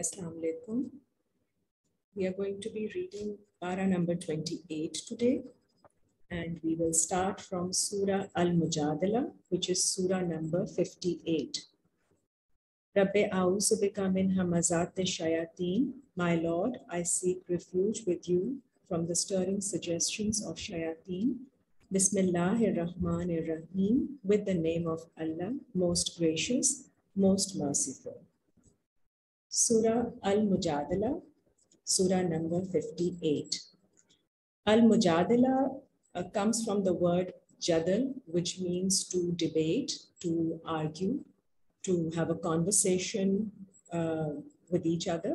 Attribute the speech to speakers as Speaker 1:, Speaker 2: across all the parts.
Speaker 1: Assalamu alaikum. We are going to be reading para number 28 today, and we will start from Surah Al-Mujadala, which is Surah number 58. Rabbi a'udhu bika min hamazat shayateen. My Lord, I seek refuge with you from the stirring suggestions of shayateen. Bismillahir Rahmanir Rahim, with the name of Allah, most gracious, most merciful. Surah Al-Mujadala, Surah number 58. Al-Mujadala comes from the word jadal, which means to debate, to argue, to have a conversation with each other.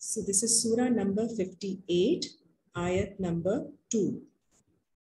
Speaker 1: so this is surah number 58, ayat number 2.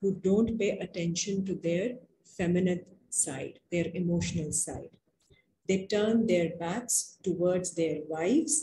Speaker 1: who don't pay attention to their feminine side, their emotional side. They turn their backs towards their wives.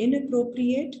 Speaker 1: inappropriate,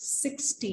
Speaker 1: 60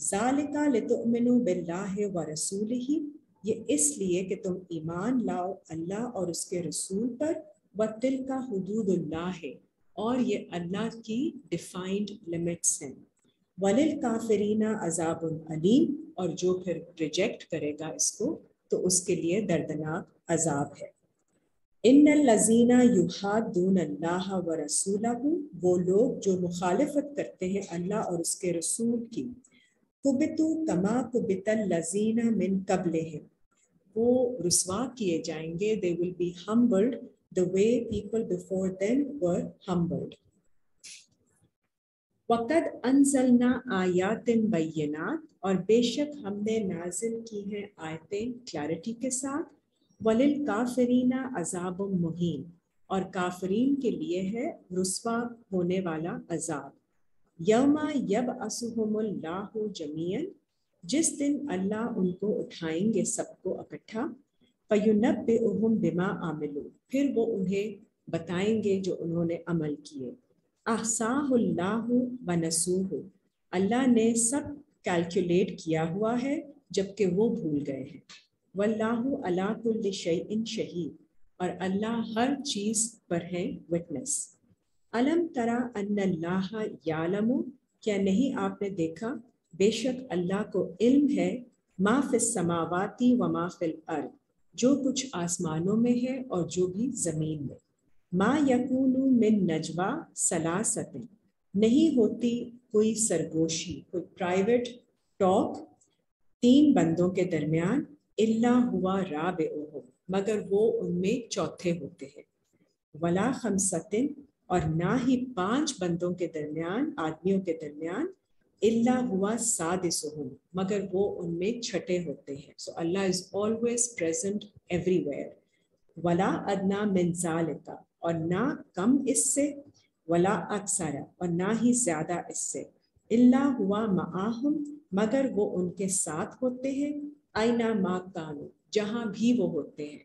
Speaker 1: ذالکا لتؤمنوا باللہ ورسولہ، یہ اس لیے کہ تم ایمان لاؤ اللہ اور اس کے رسول پر، وتلک حدود اللہ ہے، اور یہ اللہ کی ڈیفائنڈ لمٹس ہیں، وللکافرین عذاب علیم، اور جو پھر ریجیکٹ کرے گا اس کو تو اس کے لیے دردناک عذاب ہے۔ ان الذین یحادون اللہ ورسولہ، وہ لوگ جو مخالفت کرتے ہیں اللہ اور اس کے رسول کی، کبتوا کما کبت الذین من قبلہم، وہ رسوا کیے جائیں گے، they will be humbled the way people before them were humbled۔ وَقَدْ أَنزَلْنَا آیَاتٍ بَیِّنَاتٍ، اور بے شک ہم نے نازل کی ہیں آیتیں کلیئرٹی کے ساتھ، وَلِلْکَافِرِینَ عَذَابٌ مُہِینٌ، اور کافرین کے لیے ہے رسوا ہونے والا عذاب۔ یوم یبعثہم اللہ جمیعاً، جس دن اللہ ان کو اٹھائیں گے سب کو اکٹھا، فَيُنَبِّئُهُم بِمَا عَمِلُوا، پھر وہ انہیں بتائیں گے جو انہوں نے عمل کیے۔ احصاہ اللہ ونسوہ، اللہ نے سب کیلکولیٹ کیا ہوا ہے جبکہ وہ بھول گئے ہیں۔ واللہ علی کل شیء شہید، اور اللہ ہر چیز پر ہے وٹنس۔ الم تری ان اللہ یعلم، کیا نہیں آپ نے دیکھا بے شک اللہ کو علم ہے، ما فی السماوات و ما فی الارض، جو کچھ آسمانوں میں ہے اور جو بھی زمین میں۔ ما یکون من نجوا ثلاثۃ، نہیں ہوتی کوئی سرگوشی، کوئی پرائیویٹ ٹاک تین بندوں کے درمیان، الا ہوا رابعہم، مگر وہ ان میں چوتھے ہوتے ہیں، ولا خمسۃ، اور نہ ہی پانچ بندوں کے درمیان، آدمیوں کے درمیان، الا ہوا سادسہم، مگر وہ ان میں چھٹے ہوتے ہیں۔ So Allah is always present everywhere. ولا ادنا من ذالک، اور نہ کم اس سے، ولا اکثر، اور نہ ہی زیادہ اس سے، الا ہوا معاہم، مگر وہ ان کے ساتھ ہوتے ہیں، اینا ما کانوا، جہاں بھی وہ ہوتے ہیں،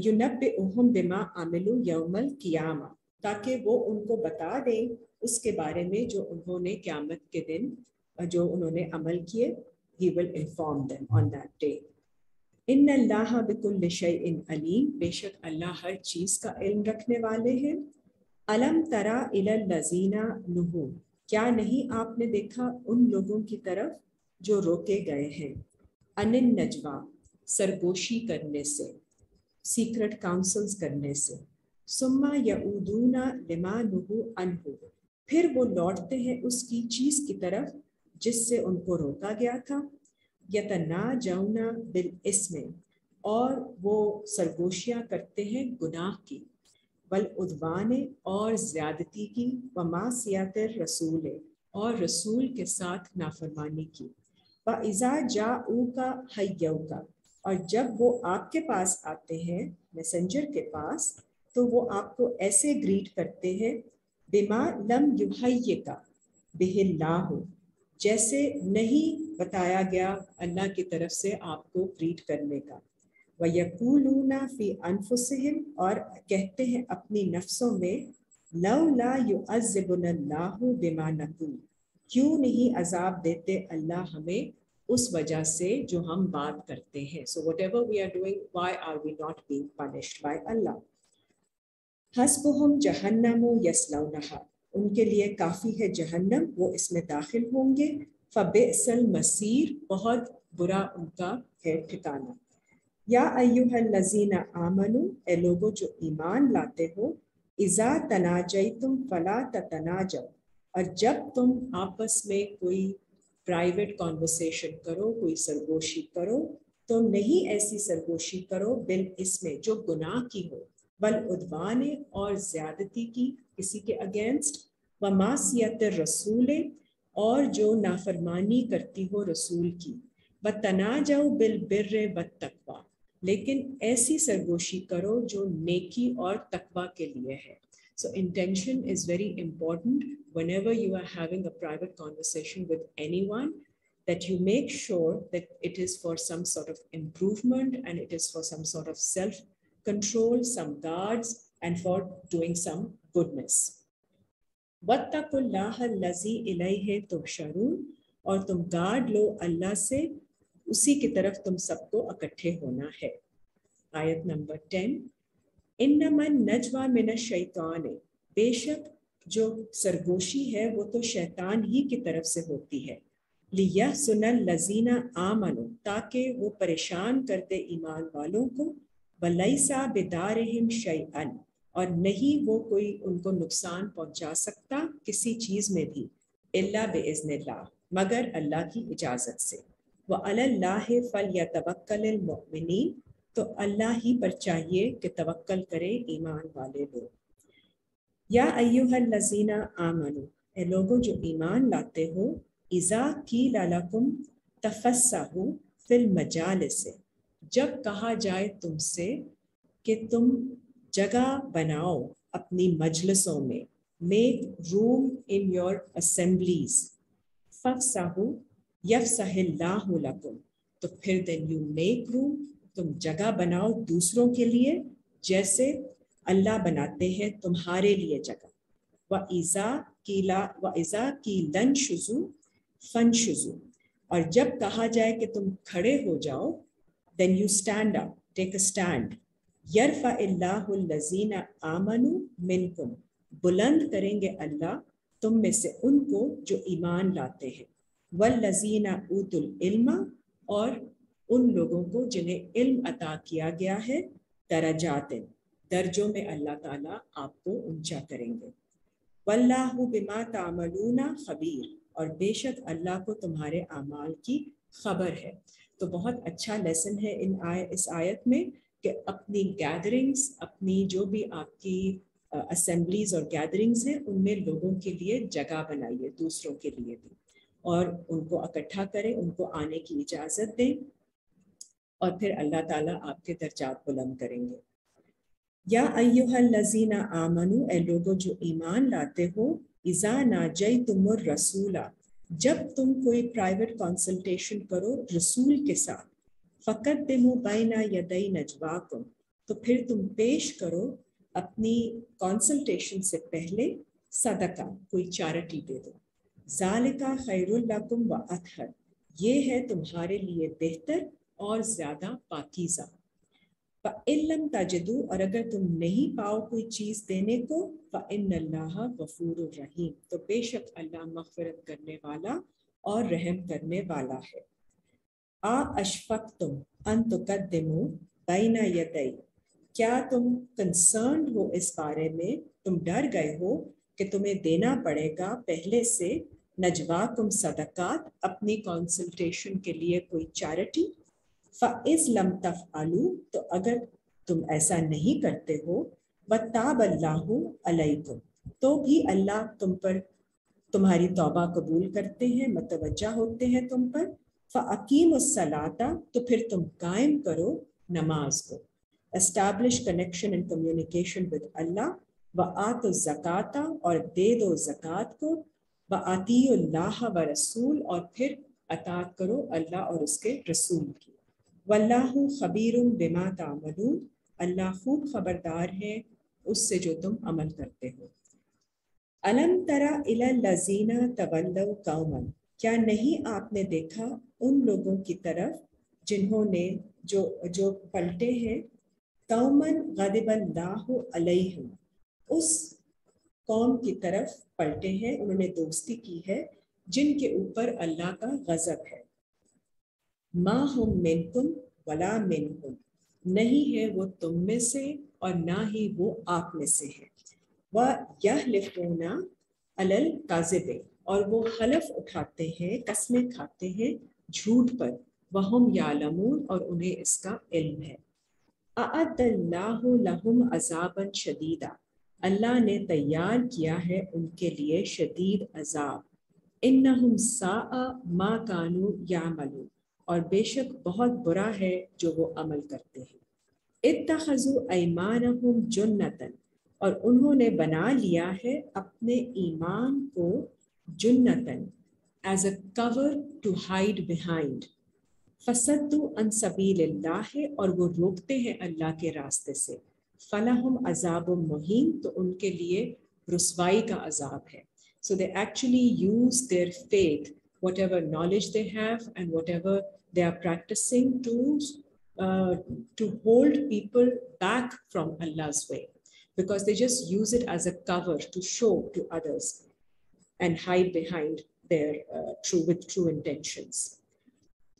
Speaker 1: یُنَبِّئُہُم بِمَا عَمِلُوا یوم القیامہ، تاکہ وہ ان کو بتا دیں اس کے بارے میں جو انہوں نے قیامت کے دن جو انہوں نے عمل کیے، he will inform them on that day۔ ان اللہ بکل شیء علیم، بے شک اللہ ہر چیز کا علم رکھنے والے ہیں۔ الم تری الی الذین نہوا، کیا نہیں آپ نے دیکھا ان لوگوں کی طرف جو روکے گئے ہیں، ان النجوا، سرگوشی کرنے سے، سیکرٹ کاؤنسلز کرنے سے، ثم یعودون لما نہوا عنہ، پھر وہ لوٹتے ہیں اس کی چیز کی طرف جس سے ان کو روکا گیا تھا، یتناجون بالاسم، اور وہ سرگوشیاں کرتے ہیں گناہ کی، والعدوان، اور زیادتی کی، ومعصیت الرسول، اور رسول کے ساتھ نافرمانی کی، وَإِذَا جَاءُوكَ حَيَّوْكَ، اور جب وہ آپ کے پاس آتے ہیں میسنجر کے پاس تو وہ آپ کو ایسے گریٹ کرتے ہیں، بِمَا لَمْ يُحَيِّكَ بِهِ اللَّهُ، جیسے نہیں بتایا گیا اللہ کی طرف سے آپ کو گریٹ کرنے کا، وَيَقُولُونَ فِي أَنفُسِهِمْ، اور کہتے ہیں اپنی نفسوں میں، لَوْلَا يُعَذِّبُنَا اللَّهُ بِمَا نَقُولُ، کیوں نہیں عذاب دیتے اللہ ہمیں اس وجہ سے جو ہم بات کرتے ہیں۔ So whatever we are doing, why are we not being punished by Allah؟ حسبهم جہنم یصلونہا، ان کے لیے کافی ہے جہنم، وہ اس میں داخل ہوں گے، فبئس المصیر، بہت برا ان کا ہے ٹھکانہ۔ یا ایھا الذین آمنوا، اے لوگو جو ایمان لاتے ہو، اذا تناجیتم فلا تتناجوا، اور جب تم آپس میں کوئی پرائیویٹ کانورسیشن کرو، کوئی سرگوشی کرو، تو نہیں ایسی سرگوشی کرو بالاسم، جو گناہ کی ہو، والعدوان، اور زیادتی کی کسی کے اگینسٹ، ومعصیت الرسول، اور جو نافرمانی کرتی ہو رسول کی، وتناجوا بالبر والتقوی، لیکن ایسی سرگوشی کرو جو نیکی اور تقوی کے لیے ہے۔ So intention is very important whenever you are having a private conversation with anyone, that you make sure that it is for some sort of improvement and it is for some sort of self-control, some guards, and for doing some goodness. وَاتَّقُوا اللَّهَ الَّذِي إِلَيْهِ تُحْشَرُونَ، اور تم guard لو اللہ سے، اسی کی طرف تم سب کو اکٹھے ہونا ہے۔ آیت نمبر 10، انما النجوى من الشیطان، بے شک جو سرگوشی ہے وہ تو شیطان ہی کی طرف سے ہوتی ہے، لیحزن الذین آمنوا، تاکہ وہ پریشان کر دے ایمان والوں کو، ولیس بدارہم شیئا، اور نہیں وہ کوئی ان کو نقصان پہنچا سکتا کسی چیز میں بھی، الا باذن اللہ، مگر اللہ کی اجازت سے۔ وعلی اللہ فلیتوکل المؤمنین، تو اللہ ہی پر چاہیے کہ توکل کرے ایمان والے لوگ۔ یا ایھا الذین آمنوا، اے لوگوں جو ایمان لاتے ہو، اذا قیل لکم تفسحوا فی المجالس، جب کہا جائے تم سے کہ تم جگہ بناؤ اپنی مجلسوں میں، make room in your assemblies, فافسحوا یفسح اللہ لکم، تو پھر دین یو میک روم، تم جگہ بناؤ دوسروں کے لیے جیسے اللہ بناتے ہیں تمہارے لیے جگہ۔ وَإِذَا قِيلَ انشُزُوا فَانشُزُوا، اور جب کہا جائے کہ تم کھڑے ہو جاؤ، then you stand up, take a stand۔ يَرْفَعِ اللَّهُ الَّذِينَ آمَنُوا مِنْكُمْ، بلند کریں گے اللہ تم میں سے ان کو جو ایمان لاتے ہیں، وَالَّذِينَ أُوتُوا الْعِلْمَ، اور ان لوگوں کو جنہیں علم عطا کیا گیا ہے، درجات، درجوں میں اللہ تعالیٰ آپ کو اونچا کریں گے۔ وَاللَّهُ بِمَا تَعْمَلُونَ خَبِيرٌ، اور بے شک اللہ کو تمہارے اعمال کی خبر ہے۔ تو بہت اچھا لیسن ہے اس آیت میں کہ اپنی گیدرنگز، اپنی جو بھی آپ کی اسمبلیز اور گیدرنگز ہیں، ان میں لوگوں کے لیے جگہ بنائیے، دوسروں کے لیے بھی، اور ان کو اکٹھا کریں، ان کو آنے کی اجازت دیں، اور پھر اللہ تعالیٰ آپ کے درجات بلند کریں گے۔ یا ایھا الذین آمنوا، اے لوگوں جو ایمان لاتے ہو، اذا ناجیتم الرسول، جب تم کوئی پرائیویٹ کنسلٹیشن کرو رسول کے ساتھ، فقدموا بین یدی نجواکم، تو پھر تم پیش کرو اپنی کنسلٹیشن سے پہلے صدقہ، کوئی چیریٹی دے دو، ذالک خیر لکم واطہر، یہ ہے تمہارے لیے بہتر اور زیادہ پاکیزہ۔ فَإِن لَّمْ تَجِدُوا، اور اگر تم نہیں پاؤ کوئی چیز دینے کو، فَإِنَّ اللَّهَ غَفُورٌ رَحِيمٌ، تو بے شک اللہ مغفرت کرنے والا اور رحم کرنے والا ہے۔ اشفقتم ان تقدموا بین یدی، کیا تم کنسرنڈ ہو اس بارے میں، تم ڈر گئے ہو کہ تمہیں دینا پڑے گا پہلے سے نجواکم صدقات، اپنی کنسلٹیشن کے لیے کوئی چیریٹی، فَإِذْ لَمْ تَفْعَلُوا، تو اگر تم ایسا نہیں کرتے ہو، وَتَابَ اللَّهُ عَلَيْكُمْ، تو بھی اللہ تم پر تمہاری توبہ قبول کرتے ہیں، متوجہ ہوتے ہیں تم پر، فَأَقِيمُوا الصَّلَاةَ، تو پھر تم قائم کرو نماز کو، establish connection and communication with اللہ، وَآتُوا الزَّكَاةَ، اور دے دو زکوٰۃ کو، وَأَطِیعُوا اللَّهَ وَرَسُولَهُ، اور پھر اطاعت کرو اللہ اور اس کے رسول کی، واللہ خبیر بما تعملون، اللہ خوب خبردار ہے اس سے جو تم عمل کرتے ہو۔ الم تر الی الذین تولوا قوما، کیا نہیں آپ نے دیکھا ان لوگوں کی طرف جنہوں نے جو پلٹے ہیں، قوما غضب اللہ علیہم، اس قوم کی طرف پلٹے ہیں، انہوں نے دوستی کی ہے جن کے اوپر اللہ کا غضب ہے۔ ما ہم منکم ولا منکم، نہیں ہے وہ تم میں سے اور نہ ہی وہ آپ میں سے ہے۔ وَيَحْلِفُونَ عَلَى الْكَذِبِ، اور وہ حلف اٹھاتے ہیں، قسمیں کھاتے ہیں جھوٹ پر، وَهُمْ يَعْلَمُونَ، اور انہیں اس کا علم ہے۔ أَعَدَّ اللَّهُ لَهُمْ عَذَابًا شَدِيدًا، اللہ نے تیار کیا ہے ان کے لیے شدید عذاب۔ إِنَّهُمْ سَاءَ مَا كَانُوا يَعْمَلُونَ، اور بے شک بہت برا ہے جو وہ عمل کرتے ہیں۔ اتخذوا ایمانہم جنۃ، اور انہوں نے بنا لیا ہے اپنے ایمان کو جنۃ، as a cover to hide behind, فصدوا عن سبیل اللہ، اور وہ روکتے ہیں اللہ کے راستے سے، فلہم عذاب مہین، تو ان کے لیے رسوائی کا عذاب ہے۔ So they actually use their faith, whatever knowledge they have and whatever they are practicing to hold people back from Allah's way, because they just use it as a cover to show to others and hide behind their true intentions.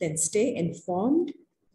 Speaker 1: then stay informed,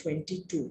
Speaker 1: 22।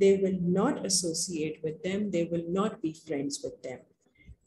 Speaker 1: they will not associate with them, they will not be friends with them.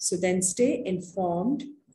Speaker 1: So then stay informed,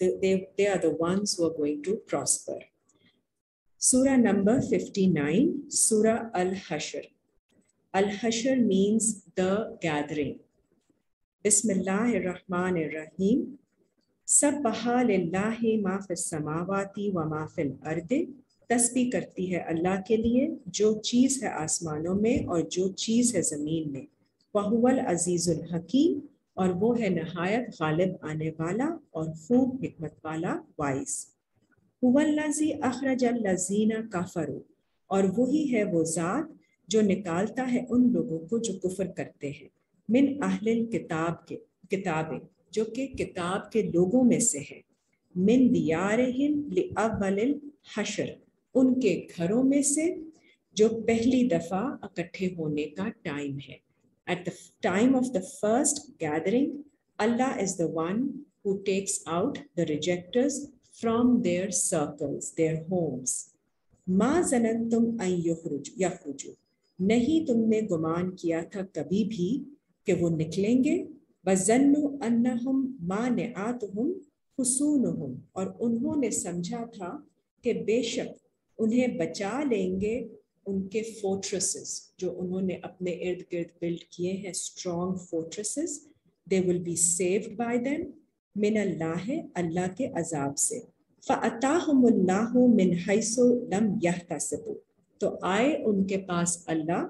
Speaker 1: They are the ones who are going to prosper. Surah number 59, Surah Al-Hashr. Al-Hashr means the gathering. Bismillahir-Rahmanir-Rahim. Sabbaha lillahi ma fis samawati wa ma fil ardi, تسبیح کرتی ہے اللہ کے لیے جو چیز ہے آسمانوں میں اور جو چیز ہے زمین میں. وَهُوَ الْعَزِيزُ الْحَكِيمُ اور وہ ہے نہایت غالب آنے والا اور خوب حکمت والا وائز. هُوَ الَّذِي أَخْرَجَ الَّذِينَ كَفَرُوا اور وہی ہے وہ ذات جو نکالتا ہے ان لوگوں کو جو کفر کرتے ہیں. من اہل الکتاب کے کتابیں جو کہ کتاب کے لوگوں میں سے ہیں. من دیارہم لأول الحشر ان کے گھروں میں سے جو پہلی دفعہ اکٹھے ہونے کا ٹائم ہے. At the time of the first gathering, Allah is the one who takes out the rejectors from their circles, their homes. ما ظننتم ان یخرجوا نہیں تم نے گمان کیا تھا کبھی بھی کہ وہ نکلیں گے. وَظَنُّوا أَنَّهُمْ مَانِعَاتُهُمْ حُصُونُهُمْ اور انہوں نے سمجھا تھا کہ بے شک انہیں بچا لیں گے ان کے فورٹریسز جو انہوں نے اپنے ارد گرد بلڈ کیے ہیں strong فورٹریسز. they will be saved by them من اللہ اللہ کے عذاب سے. فَأَتَاهُمُ اللَّهُ مِنْ حَيْثُ لَمْ يَحْتَسِبُوا تو آئے ان کے پاس اللہ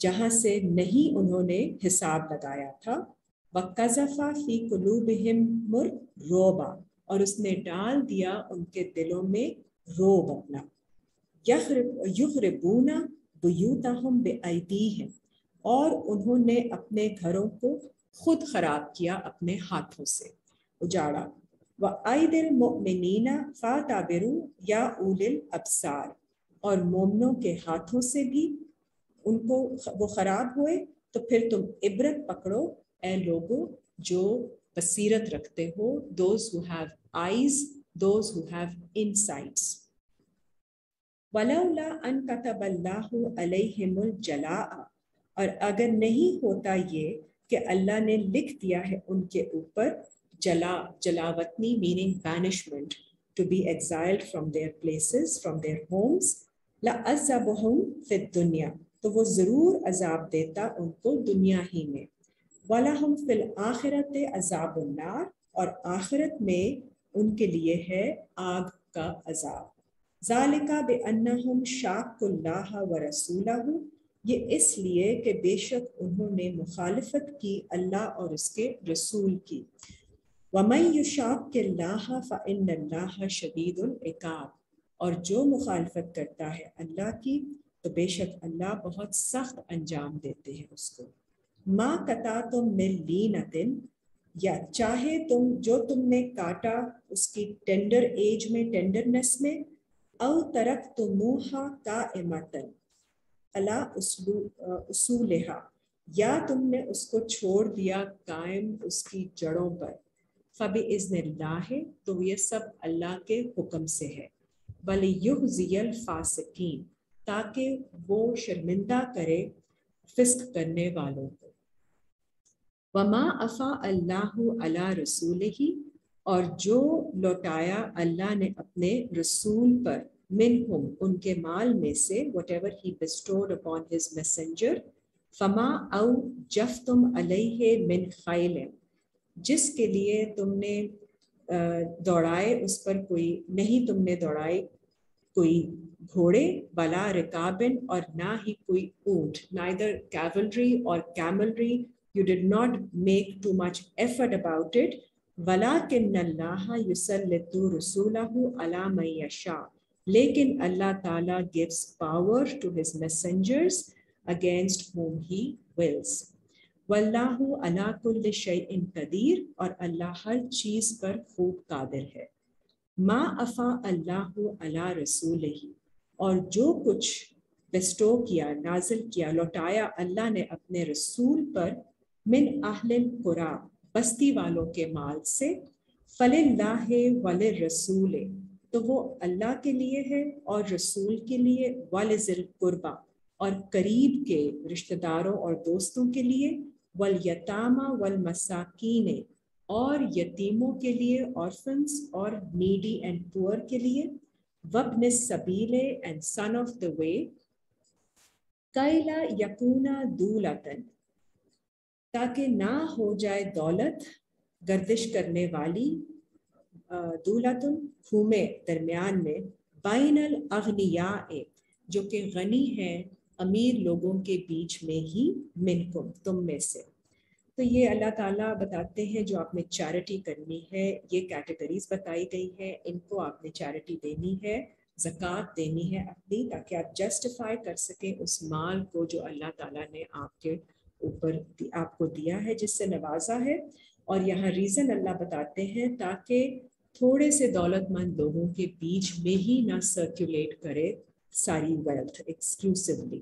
Speaker 1: جہاں سے نہیں انہوں نے حساب لگایا تھا. وَقَذَفَ فِي قُلُوبِهِمُ الرُّعْبَ اور اس نے ڈال دیا ان کے دلوں میں روب اپنا. یخربون بیوتہم بأیدیہم اور انہوں نے اپنے گھروں کو خود خراب کیا اپنے ہاتھوں سے اجاڑا. وَأَیْدِی الْمُؤْمِنِینَ فَاعْتَبِرُوا یا اُولی الْأَبْصَارِ اور مومنوں کے ہاتھوں سے بھی ان کو وہ خراب ہوئے تو پھر تم عبرت پکڑو اے لوگوں جو بصیرت رکھتے ہو. those who have eyes, those who have insights. وَلَوْلَا أَن كَتَبَ اللَّهُ عَلَيْهِمُ الْجَلَاءَ اور اگر نہیں ہوتا یہ کہ اللہ نے لکھ دیا ہے ان کے اوپر جلاوطنی meaning banishment, to be exiled from their places, from their homes. لَعَذَّبَهُمْ فِي الدُّنْيَا تو وہ ضرور عذاب دیتا ان کو دنیا ہی میں. وَلَهُمْ فِي الْآخِرَةِ عَذَابُ النَّارِ اور آخرت میں ان کے لیے ہے آگ کا عذاب. ذَلِكَ بِأَنَّهُمْ شَاقُّوا اللَّهَ وَرَسُولَهُ یہ اس لیے کہ بے شک انہوں نے مخالفت کی اللہ اور اس کے رسول کی. وَمَن يُشَاقِّ اللَّهَ فَإِنَّ اللَّهَ شَدِيدُ الْعِقَابِ اور جو مخالفت کرتا ہے اللہ کی تو بے شک اللہ بہت سخت انجام دیتے ہیں اس کو. مَا قَطَعْتُم مِّن لِینَةٍ یا چاہے جو تم نے کاٹا اس کی ٹینڈر ایج میں ٹینڈرنس میں. او ترکتموها قائمۃ علی اصولھا یا تم نے اس کو چھوڑ دیا قائم اس کی جڑوں پر. فباذن اللہ تو یہ سب اللہ کے حکم سے ہے. ولیخزی الفاسقین تاکہ وہ شرمندہ کرے فسق کرنے والوں کو. وما افاء اللہ علی رسولہ اور جو لوٹایا اللہ نے اپنے رسول پر منہم ان کے مال میں سے whatever he bestowed upon his messenger. فما او جفتم علیہ من خیل جس کے لیے تم نے دوڑائے اس پر کوئی نہیں تم نے دوڑائے کوئی گھوڑے. بلا رکابن اور نہ ہی کوئی اونٹ. neither cavalry or camelry you did not make too much effort about it. وَلَكِنَّ اللَّهَ يُسَلِّطُ رُسُولَهُ عَلَى مَن يَشَاءُ لیکن اللہ تعالیٰ gives power to his messengers against whom he wills. وَاللَّهُ عَلَى كُلِّ شَيْءٍ قَدِيرٌ اور اللہ ہر چیز پر خوب قادر ہے. ما افا اللہ علی رسولہ اور جو کچھ بسٹو کیا نازل کیا لوٹایا اللہ نے اپنے رسول پر من اہل القریٰ بستی والوں کے مال سے. فللہ وللرسول تو وہ اللہ کے لیے ہے اور رسول کے لیے. ولذی القربیٰ اور قریب کے رشتہ داروں اور دوستوں کے لیے. والیتامى والمساکین اور یتیموں کے لیے orphans اور needy and poor کے لیے. وابن السبیل and son of the way. کئی لا یکون دولۃ تاکہ نہ ہو جائے دولت گردش کرنے والی. دولتن گھومے درمیان میں. بین الاغنیاء جو کہ غنی ہیں امیر لوگوں کے بیچ میں ہی، منکم تم میں سے. تو یہ اللہ تعالیٰ بتاتے ہیں جو آپ نے چیریٹی کرنی ہے، یہ کیٹیگریز بتائی گئی ہیں، ان کو آپ نے چیریٹی دینی ہے، زکوٰۃ دینی ہے اپنی، تاکہ آپ جسٹیفائی کر سکیں اس مال کو جو اللہ تعالیٰ نے آپ کے اوپر آپ کو دیا ہے، جس سے نوازا ہے. اور یہاں ریزن اللہ بتاتے ہیں تاکہ تھوڑے سے دولت مند لوگوں کے بیچ میں ہی نہ سرکولیٹ کرے ساری ویلتھ ایکسکلوسیولی.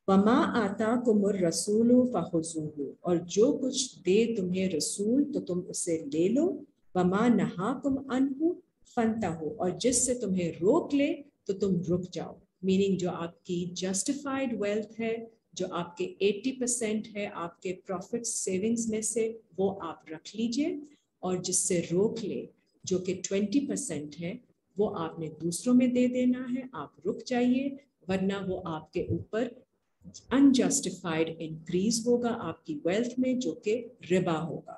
Speaker 1: وما آتاکم الرسول فخذوہ اور جو کچھ دے تمہیں رسول تو تم اسے لے لو. وما نہاکم عنہ فانتہوا اور جس سے تمہیں روک لے تو تم رک جاؤ. میننگ جو آپ کی جسٹیفائڈ ویلتھ ہے، جو آپ کے 80% ہے آپ کے پروفٹ سیونگز میں سے، وہ آپ رکھ لیجئے، اور جس سے روک لے جو کہ 20% ہے وہ آپ نے دوسروں میں دے دینا ہے. آپ رک جائیے، ورنہ وہ آپ کے اوپر انجسٹیفائڈ انکریز ہوگا آپ کی ویلتھ میں، جو کہ ربا ہوگا.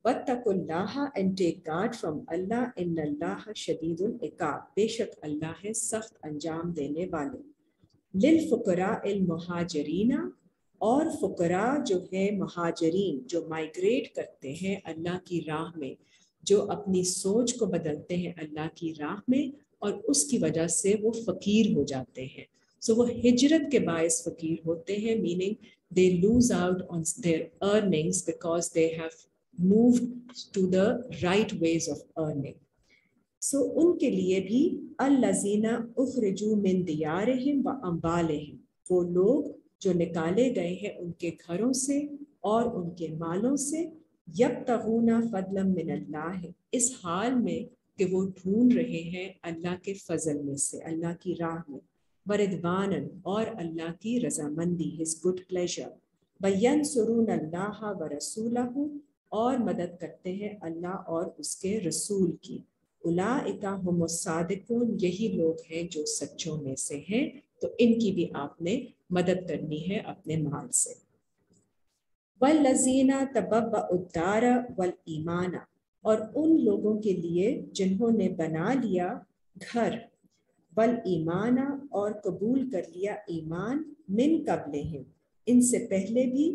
Speaker 1: وَاتَّقُوا اللَّهَ and take guard from Allah إِنَّ اللَّهَ شَدِيدُ الْعِقَابِ بے شک اللہ ہے سخت انجام دینے والے. لِلْفُقَرَاءِ الْمُهَاجِرِينَ اور فقراء جو ہے مہاجرین، جو مائگریٹ کرتے ہیں اللہ کی راہ میں، جو اپنی سوچ کو بدلتے ہیں اللہ کی راہ میں، اور اس کی وجہ سے وہ فقیر ہو جاتے ہیں. سو وہ ہجرت کے باعث فقیر ہوتے ہیں، meaning they lose out on their earnings because they have moved to the right ways of earning. سو ان کے لیے بھی الذین اخرجوا من دیارہم واموالہم وہ لوگ جو نکالے گئے ہیں ان کے گھروں سے اور ان کے مالوں سے، یبتغون فضلا من اللہ اس حال میں کہ وہ ڈھونڈ رہے ہیں اللہ کے فضل میں سے، اللہ کی راہ میں، وردوانا اور اللہ کی رضامندی his good pleasure، وینصرون اللہ ورسولہ اور مدد کرتے ہیں اللہ اور اس کے رسول کی. اولئک هم الصادقون یہی لوگ ہیں جو سچوں میں سے ہیں، تو ان کی بھی آپ نے مدد کرنی ہے اپنے مال سے. والذین تبوأوا الدار والایمان اور ان لوگوں کے لیے جنہوں نے بنا لیا گھر، والایمان اور قبول کر لیا ایمان، من قبلہم ان سے پہلے بھی،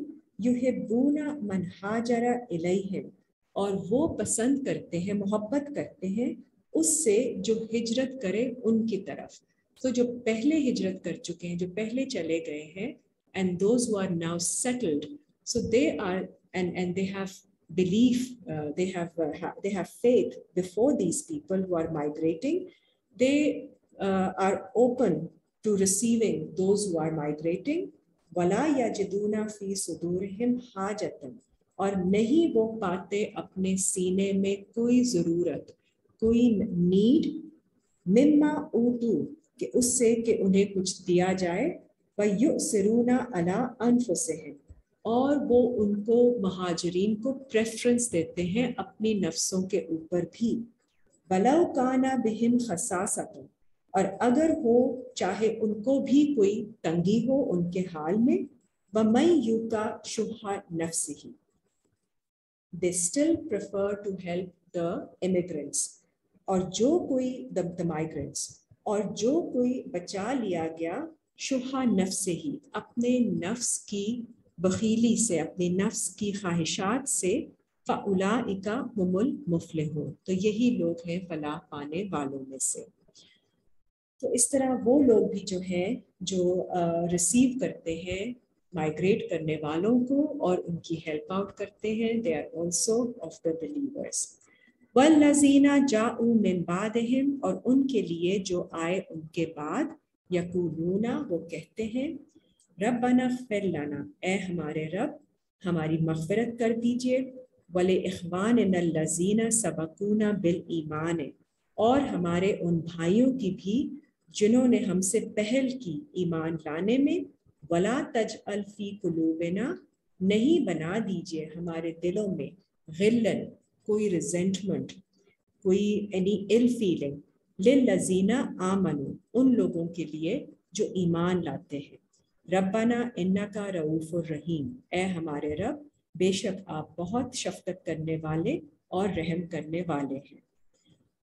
Speaker 1: یحبون من ہاجر الیہم اور وہ پسند کرتے ہیں، محبت کرتے ہیں اس سے جو ہجرت کرے ان کی طرف. تو جو پہلے ہجرت کر چکے ہیں، جو پہلے چلے گئے ہیں، and those who are now settled, so they are and they have belief, they have faith before these people who are migrating. They are open to receiving those who are migrating. وَلَا يَجِدُونَ فِي صُدُورِهِمْ حَاجَةً اور نہیں وہ پاتے اپنے سینے میں کوئی ضرورت، کوئی نیڈ، مما اوتو کہ اس سے کہ انہیں کچھ دیا جائے، وَيُؤْثِرُونَ عَلَىٰ أَنفُسِهِمْ اور وہ ان کو مہاجرین کو پریفرنس دیتے ہیں اپنی نفسوں کے اوپر بھی. وَلَوْ كَانَ بِهِمْ خَصَاصَةٌ اور اگر ہو چاہے ان کو بھی کوئی تنگی ہو ان کے حال میں، وَمَن يُوقَ شُحَّ نَفْسِهِ they still prefer to help the immigrants اور جو کوئی the migrants اور جو کوئی بچا لیا گیا شُحَّ نَفْسِهِ اپنے نفس کی بخیلی سے، اپنے نفس کی خواہشات سے، فَأُولَئِكَ هُمُ الْمُفْلِحُونَ تو یہی لوگ ہیں فلاح پانے والوں میں سے. تو اس طرح وہ لوگ بھی جو ہیں جو ریسیو کرتے ہیں مائگریٹ کرنے والوں کو اور ان کی ہیلپ آؤٹ کرتے ہیں، they are also of the believers. والذین جاءوا من بعدہم اور ان کے لیے جو آئے ان کے بعد، یقولون وہ کہتے ہیں، ربنا اغفر لنا اے ہمارے رب ہماری مغفرت کر دیجئے، ولإخواننا الذین سبقونا بالایمان اور ہمارے ان بھائیوں کی بھی جنہوں نے ہم سے پہل کی ایمان لانے میں، ولا تجعل فی قلوبنا نہیں بنا دیجئے ہمارے دلوں میں، غلن کوئی ریزنٹمنٹ، کوئی اینی ill feeling، للذین آمنوا ان لوگوں کے لیے جو ایمان لاتے ہیں. ربنا انکا رؤوف الرحیم اے ہمارے رب بے شک آپ بہت شفقت کرنے والے اور رحم کرنے والے ہیں.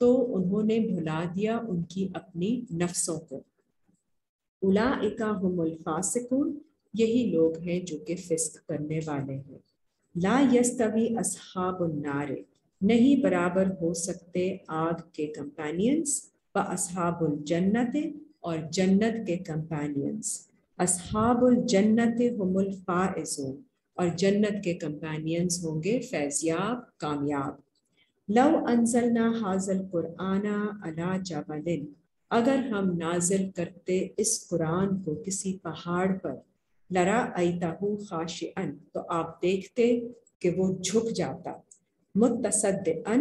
Speaker 1: تو انہوں نے بھلا دیا ان کی اپنی نفسوں کو. اولئک هم الفاسقون، یہی لوگ ہیں جو کہ فسق کرنے والے ہیں. لا یستوی اصحاب النار، نہیں برابر ہو سکتے آگ کے کمپینینز، و اصحاب الجنت، اور جنت کے کمپینینز. اصحاب الجنت هم الفائزون، اور جنت کے کمپینینز ہوں گے فیضیاب، کامیاب. لو انزلنا هذا القرآن علی جبل، اگر ہم نازل کرتے اس قرآن کو کسی پہاڑ پر، لرأیتہ خاشعا، تو آپ دیکھتے کہ وہ جھک جاتا، متصدعا،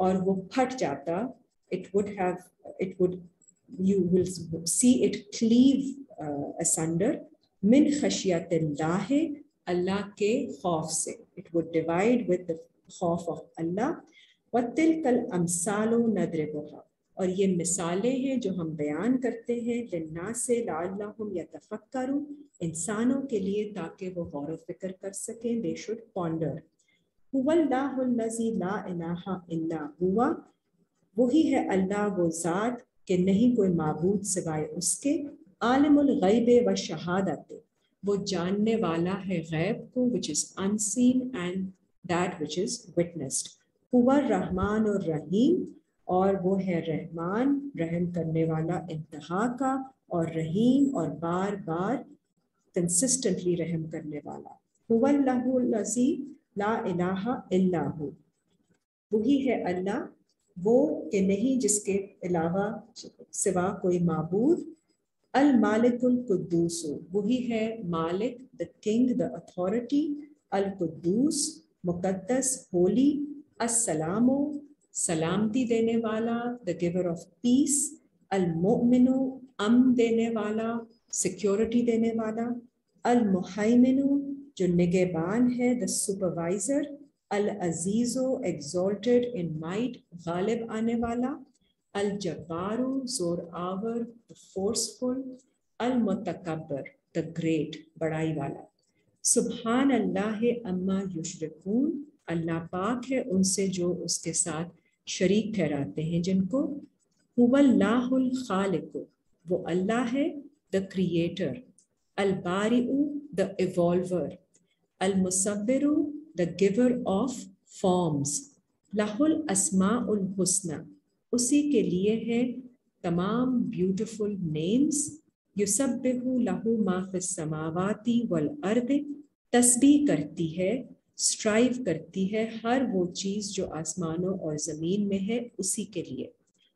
Speaker 1: اور وہ پھٹ جاتا. it would you will see it cleave asunder من خشیت اللہ، اللہ کے خوف سے. it would divide with the خوف of اللہ. وَتِلْكَ الْأَمْثَالُ نَضْرِبُهَا، اور یہ مثالیں ہیں جو ہم بیان کرتے ہیں، لِلنَّاسِ لَعَلَّهُمْ يَتَفَكَّرُونَ، انسانوں کے لیے تاکہ وہ غور و فکر کر سکیں. they should ponder. هُوَ اللَّهُ الَّذِي لَا إِلَٰهَ إِلَّا هُوَ، وہی ہے اللہ وہ ذات کہ نہیں کوئی معبود سوائے اس کے. عالم الغیب و شہادت، وہ جاننے والا ہے غیب کو which is unseen and that which is witnessed. هو الرحمن الرحیم، اور وہ ہے رحمان رحم کرنے والا انتہا کا، اور رحیم اور بار بار کنسسٹنٹلی رحم کرنے والا. هو اللہ الذی لا الہ الا ہو، وہی ہے اللہ وہ کہ نہیں جس کے علاوہ سوا کوئی معبود. المالک القدوس، وہی ہے مالک، the king, the authority. القدوس، مقدس، ہولی. السلام، سلامتی دینے والا، the giver of peace. المؤمن، امن دینے والا، سیکیورٹی دینے والا. المحیمن، جو نگہبان ہے، the supervisor. Aziz, exalted in might، غالب آنے والا. الجبار، زور آور، the forceful. المتکبر، the great، بڑائی والا. سبحان اللہ اما یشرکون، اللہ پاک ہے ان سے جو اس کے ساتھ شریک ٹھہراتے ہیں جن کو. هو اللہ الخالق، وہ اللہ ہے the creator. البارئ، the evolver. المصور، the giver of forms. لہ الاسماء الحسنى، اسی کے لیے ہے تمام بیوٹیفل نیمز. یسبح لہ ما فی السماوات والارض، تسبیح کرتی ہے، اسٹرائیو کرتی ہے ہر وہ چیز جو آسمانوں اور زمین میں ہے اسی کے لیے.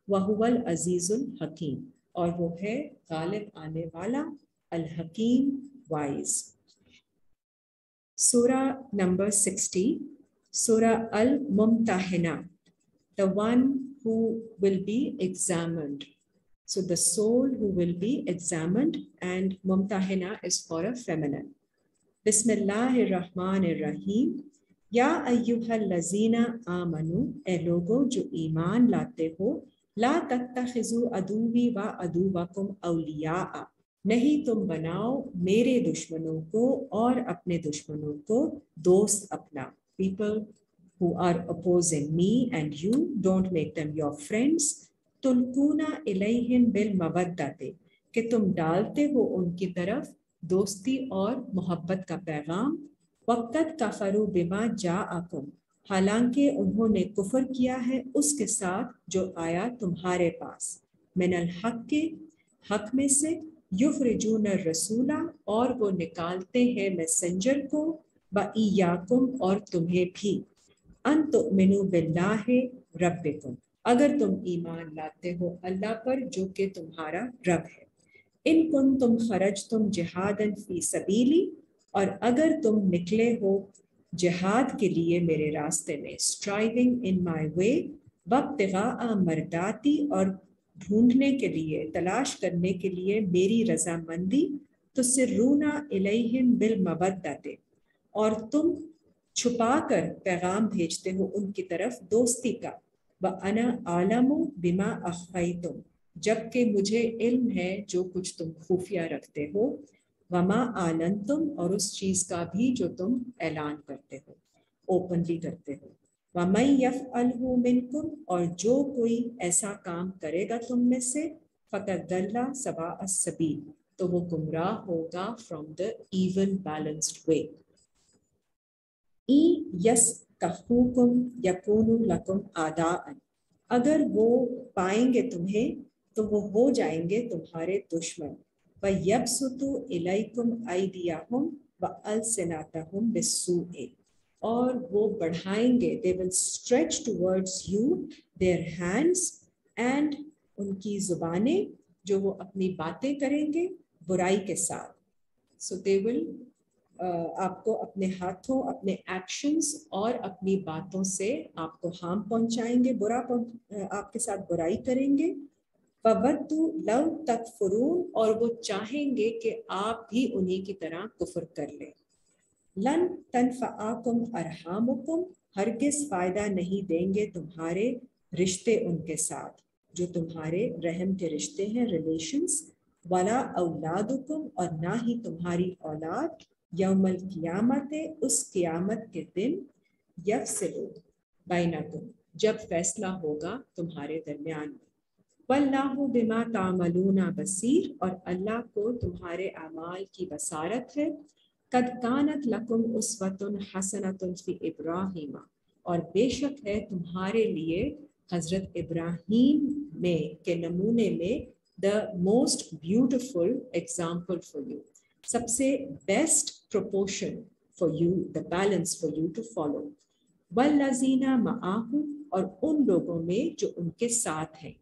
Speaker 1: وَهُوَ الْعَزِيزُ الْحَكِيمُ، اور وہ ہے غالب آنے والا، الحکیم، وائز. سورہ نمبر 60، سورہ الممتحنہ، the one who will be examined. So the soul who will be examined, and mumtahina is for a feminine. بسم اللہ الرحمن الرحیم. یا ایہا الذین آمنوا، اے لوگو جو ایمان لاتے ہو. لا تتخذوا عدوی و عدوکم اولیاء، نہیں تم بناؤ میرے دشمنوں کو اور اپنے دشمنوں کو دوست اپنا. People who are opposing me and you, don't make them your friends. تلقون الیہم بالمودۃ، کہ تم ڈالتے ہو ان کی طرف دوستی اور محبت کا پیغام. وقت کفروا بما جاءکم، حالانکہ انہوں نے کفر کیا ہے اس کے ساتھ جو آیا تمہارے پاس. من الحق، کے حق میں سے. یخرجون الرسول، اور وہ نکالتے ہیں میسنجر کو. وإیاکم، اور تمہیں بھی. ان تؤمنوا باللہ ربکم، اگر تم ایمان لاتے ہو اللہ پر جو کہ تمہارا رب ہے. ان کنتم خرجتم جہادا فی سبیلی، اور اگر تم نکلے ہو جہاد کے لیے میرے راستے میں، اسٹرائیونگ ان مائی وے. وابتغاء مرداتی، اور ڈھونڈنے کے لیے، تلاش کرنے کے لیے میری رضامندی. تسرون الیہم بالمودۃ، اور تم چھپا کر پیغام بھیجتے ہو ان کی طرف دوستی کا. وَأَنَا أَعْلَمُ بِمَا أَخْفَيْتُمْ، جبکہ مجھے علم ہے جو کچھ تم خفیہ رکھتے ہو. وَمَا أَعْلَنْتُمْ، اور اس چیز کا بھی جو تم اعلان کرتے ہو، اوپنلی کرتے ہو. وَمَن يَفْعَلْهُ مِنْكُمْ اور جو کوئی ایسا کام کرے گا تم میں سے فَقَدْ ضَلَّ سَوَاءَ السَّبِيلِ تو وہ گمراہ ہوگا from the even balanced way. إِن يَسْقَفُوكُمْ يَكُونُوا لَكُمْ أَعْدَاءً اگر وہ پائیں گے تمہیں تو وہ ہو جائیں گے تمہارے دشمن. وَيَبْسُطُوا إِلَيْكُمْ أَيْدِيَهُمْ وَأَلْسِنَتَهُمْ بِالسُّوءِ اور وہ بڑھائیں گے they will stretch towards you their hands and ان کی زبانیں جو وہ اپنی باتیں کریں گے برائی کے ساتھ. so they will آپ کو اپنے ہاتھوں اپنے ایکشنز اور اپنی باتوں سے آپ کو ہارم پہنچائیں گے آپ کے ساتھ برائی کریں گے. فَوَدُّوا لَوْ تَكْفُرُونَ اور وہ چاہیں گے کہ آپ بھی انہی کی طرح کفر کر لیں. لَن تَنْفَعَكُمْ أَرْحَامُكُمْ ہرگز فائدہ نہیں دیں گے تمہارے رشتے ان کے ساتھ جو تمہارے رحم کے رشتے ہیں ریلیشنز. وَلَا أَوْلَادُكُمْ اور نہ ہی تمہاری اولاد یوم القیامت اس قیامت کے دن یفصل بینکم جب فیصلہ ہوگا تمہارے درمیان میں. واللہ بما تعملون بصیر اور اللہ کو تمہارے اعمال کی بصارت ہے. قد کانت لکم اسوۃ حسنۃ فی ابراہیم اور بے شک ہے تمہارے لیے حضرت ابراہیم میں کے نمونے میں the most beautiful example for you سب سے best proportion for you the balance for you to follow. والذین معہ اور ان لوگوں میں جو ان کے ساتھ ہیں.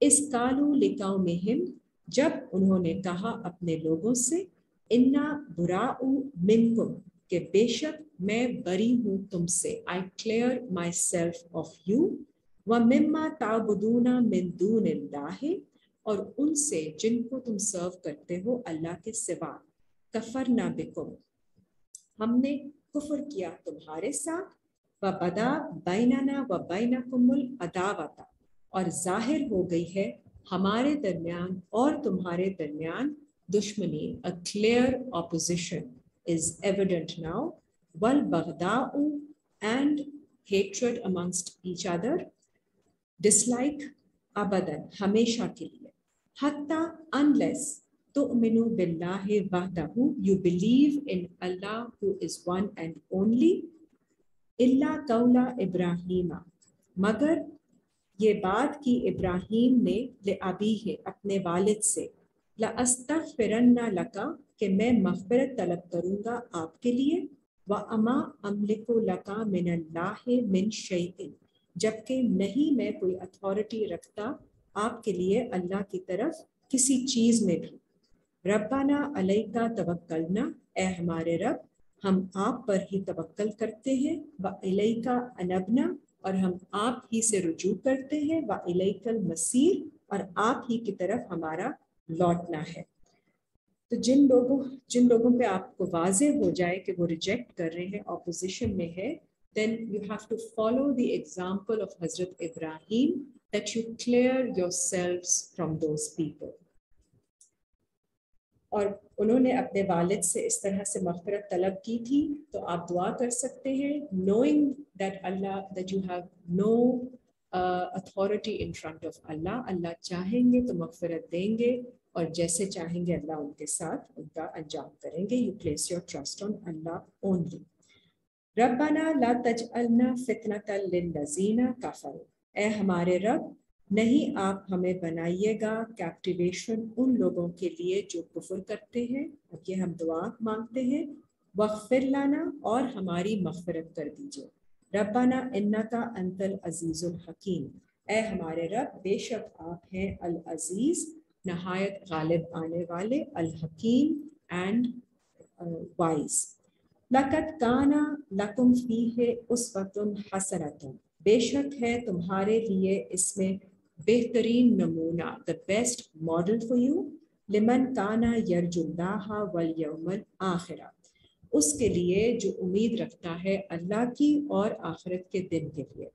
Speaker 1: اس قالوا لقومہم جب انہوں نے کہا اپنے لوگوں سے انا براء منکم کہ بے شک میں بری ہوں تم سے I clear myself of you ومما تعبدون من دون اللہ اور ان سے جن کو تم سرو کرتے ہو اللہ کے سوا. کفرنا بکم ہم نے کفر کیا تمہارے ساتھ. وبدا بیننا وبینکم العداوۃ اور ظاہر ہو گئی ہے ہمارے درمیان اور تمہارے درمیان دشمنی. A clear opposition is evident now. والبغضاء and hatred amongst each other. dislike ابدا ہمیشہ کے لیے. حتی unless تؤمنوا باللہ وحدہ you believe in Allah who is one and only. الا قول ابراہیم مگر یہ بات کی ابراہیم نے لأبیہ اپنے والد سے لأستغفرن لک کہ میں مغفرت طلب کروں گا آپ کے لیے. وَأَمَا أَمْلِكُ لَكَ مِنَ اللَّهِ مِنْ شَيْءٍ جبکہ نہیں میں کوئی اتھارٹی رکھتا آپ کے لیے اللہ کی طرف کسی چیز میں بھی. ربنا علیکا توکلنا اے ہمارے رب ہم آپ پر ہی توکل کرتے ہیں. وَإِلَيْكَ أَنَبْنَا اور ہم آپ ہی سے رجوع کرتے ہیں. وَإِلَيْكَ الْمَصِيرُ اور آپ ہی کی طرف ہمارا لوٹنا ہے. تو جن لوگوں پہ آپ کو واضح ہو جائے کہ وہ ریجیکٹ کر رہے ہیں اپوزیشن میں ہے then you have to follow the example of Hazrat Ibrahim that you clear yourselves from those people. اور انہوں نے اپنے والد سے اس طرح سے مغفرت طلب کی تھی تو آپ دعا کر سکتے ہیں knowing that you have no authority in front of Allah. اللہ چاہیں گے تو مغفرت دیں گے اور جیسے چاہیں گے اللہ ان کے ساتھ ان کا انجام کریں گے. You place your trust on Allah only. ربنا لا تجعلنا فتنة للذین کفروا اے ہمارے رب نہیں آپ ہمیں بنائیے گا کیپٹیویشن ان لوگوں کے لیے جو کفر کرتے ہیں. اب یہ ہم دعا مانگتے ہیں. واغفر لنا اور ہماری مغفرت کر دیجیے. ربنا انک انت العزیز الحکیم اے ہمارے رب بے شک آپ ہیں العزیز نہایت غالب آنے والے الحکیم اینڈ وائز. لقد کان لکم فیہ اسوۃ حسنۃ بے شک ہے تمہارے لیے اس میں بہترین نمونہ the best model for you. لمن کان یرجو اللہ والیوم الآخر اس کے لیے جو امید رکھتا ہے اللہ کی اور آخرت کے دن کے لیے.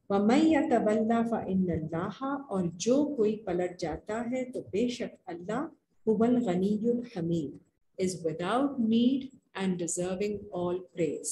Speaker 1: وَمَن يَتَوَلَّ فَإِنَّ اللَّهَ اور جو کوئی پلٹ جاتا ہے تو بے شک اللہ هو الغنی الحمید is without need and deserving all praise.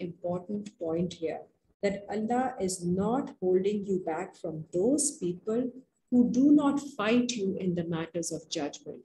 Speaker 1: important point here, that Allah is not holding you back from those people who do not fight you in the matters of judgment.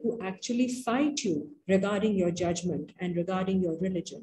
Speaker 1: who actually fight you regarding your judgment and regarding your religion।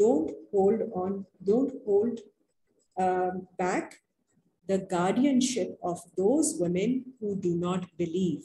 Speaker 1: don't hold back the guardianship of those women who do not believe।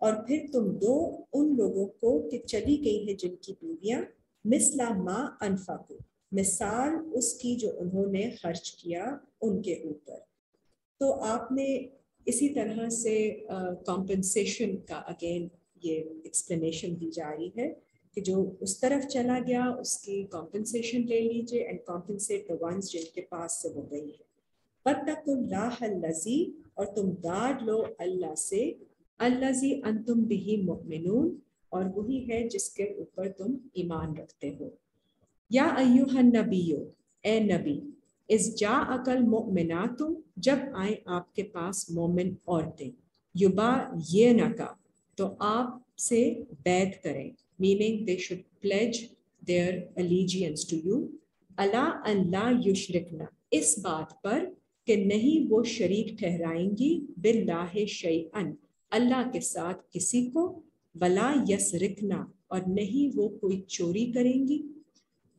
Speaker 1: اور پھر تم دو ان لوگوں کو کہ چلی گئی ہیں جن کی بیویاں مثل ما انفقوا مثال اس کی جو انہوں نے خرچ کیا ان کے اوپر. تو آپ نے اسی طرح سے کمپنسیشن کا اگین یہ ایکسپلینیشن دی جا رہی ہے کہ جو اس طرف چلا گیا اس کی کمپنسیشن لے لیجیے اینڈ کمپنسیٹ the ones جن کے پاس سے وہ گئی ہے. وَاتَّقُوا اللَّهَ الَّذِي اور تم ڈانٹ لو اللہ سے الَّذِي أَنْتُمْ بِهِ مُؤْمِنُونَ اور وہی ہے جس کے اوپر تم ایمان رکھتے ہو. یا ایھا النبی اے نبی اذ جاءک المؤمنات جب آئیں آپ کے پاس مومن عورتیں یبایعنک تو آپ سے بیعت کریں meaning they should pledge their allegiance to you الا ان لا یشرکن اس بات پر کہ نہیں وہ شریک ٹھہرائیں گی باللہ شیئا اللہ کے ساتھ کسی کو ولا یسرکنا اور نہیں وہ کوئی چوری کریں گی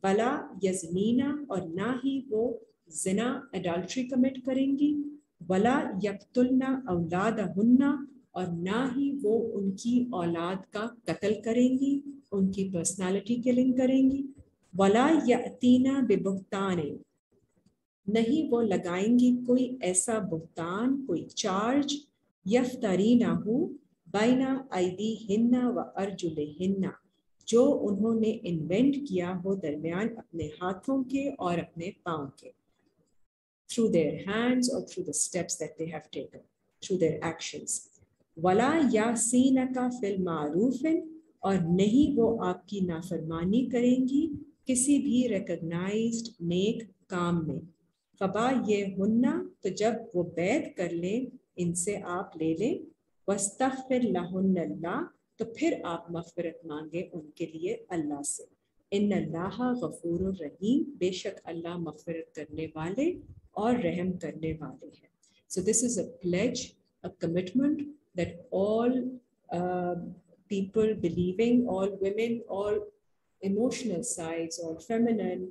Speaker 1: ولا یزنینا اور نہ ہی وہ زنا ایڈلٹری کمٹ کریں گی ولا یقتلنا اولادہن اور نہ ہی وہ ان کی اولاد کا قتل کریں گی ان کی پرسنالٹی کلنگ کریں گی ولا یاتینا ببہتان نہیں وہ لگائیں گی کوئی ایسا بہتان کوئی چارج یفترینہ بین ایدیہن و ارجلہن جو انہوں نے انوینٹ کیا ہو درمیان اپنے ہاتھوں کے اور اپنے پاؤں کے through their hands or through the steps that they have taken through their actions ولا یعصینک فی المعروف اور نہیں وہ آپ کی نافرمانی کریں گی کسی بھی ریکگنائزڈ نیک کام میں فبایعہن تو جب وہ بیعت کر لیں ان سے آپ لے لیں واستغفر لہن اللہ تو پھر آپ مغفرت مانگے ان کے لیے اللہ سے ان اللہ غفور الرحیم بے شک اللہ مغفرت کرنے والے اور رحم کرنے والے ہیں. So this is a pledge, a commitment that all people believing, all women, all emotional sides, all feminine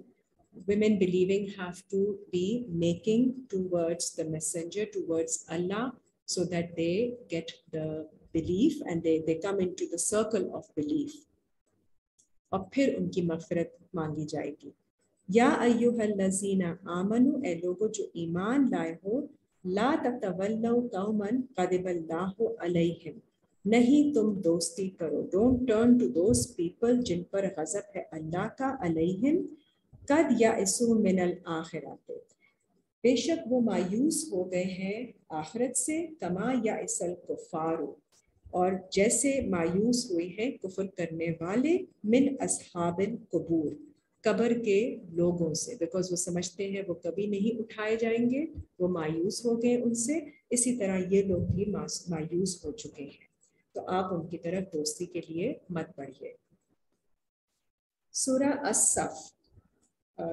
Speaker 1: women believing have to be making towards the messenger, towards Allah, so that they get the belief and they come into the circle of belief. اور پھر ان کی مغفرت مانگی جائے گی. یا ایھا الذین آمنوا اے لوگو جو ایمان لائے ہو لا تتولوا قوما غضب اللہ علیہم نہیں تم دوستی کرو don't turn to those people جن پر غضب ہے اللہ کا علیہم قد یئسوا من الآخرۃ بے شک وہ مایوس ہو گئے ہیں آخرت سے کما یئس الکفار اور جیسے مایوس ہوئے ہیں کفر کرنے والے من اصحاب القبور قبر کے لوگوں سے بیکاز وہ سمجھتے ہیں وہ کبھی نہیں اٹھائے جائیں گے وہ مایوس ہو گئے ان سے اسی طرح یہ لوگ بھی مایوس ہو چکے ہیں تو آپ ان کی طرف دوستی کے لیے مت بڑھیے. سورہ الصف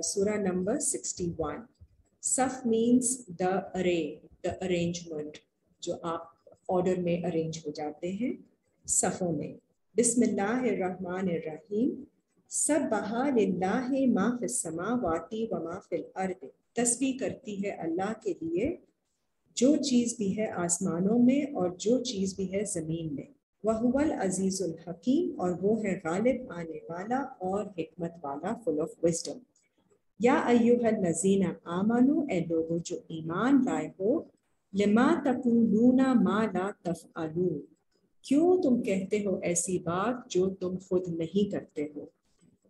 Speaker 1: سورہ نمبر 61 صف means the array the arrangement جو آپ آرڈر میں ارینج ہو جاتے ہیں صفوں میں. بسم اللہ الرحمن الرحیم سبح للہ ما فی السماوات و ما فی الارض تسبیح کرتی ہے اللہ کے لیے جو چیز بھی ہے آسمانوں میں اور جو چیز بھی ہے زمین میں. وَهُوَ الْعَزِيزُ الْحَكِيمُ اور وہ ہے غالب آنے والا اور حکمت والا full of wisdom. یا ایھا الذین آمنوا اے لوگو جو ایمان لائے ہو لما تقولون ما لا تفعلون کیوں تم کہتے ہو ایسی بات جو تم خود نہیں کرتے ہو.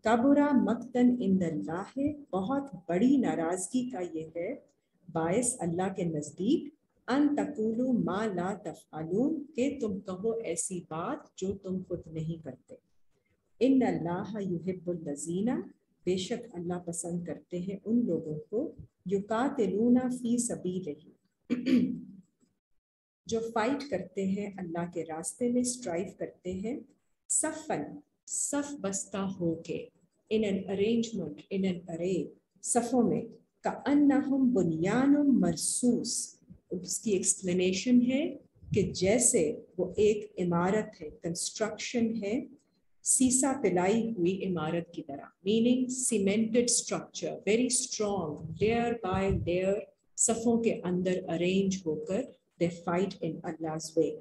Speaker 1: کبرا مقتن عند اللہ بہت بڑی ناراضگی کا یہ ہے باعث اللہ کے نزدیک ان تقولوا ما لا تفعلون کہ تم کہو ایسی بات جو تم خود نہیں کرتے. ان اللہ یحب الذین بے شک اللہ پسند کرتے ہیں ان لوگوں کو یقاتلون فی سبیلہ جو فائٹ کرتے ہیں اللہ کے راستے میں اسٹرائیو کرتے ہیں صفن صف بستہ ہو کے in an arrangement in an array صفوں میں کأنہم بنیان مرصوص اس کی ایکسپلینیشن ہے کہ جیسے وہ ایک عمارت ہے کنسٹرکشن ہے سیسا پلائی ہوئی عمارت کی طرح meaning cemented structure very strong layer by layer صفوں کے اندر ارینج ہو کر they fight in Allah's way.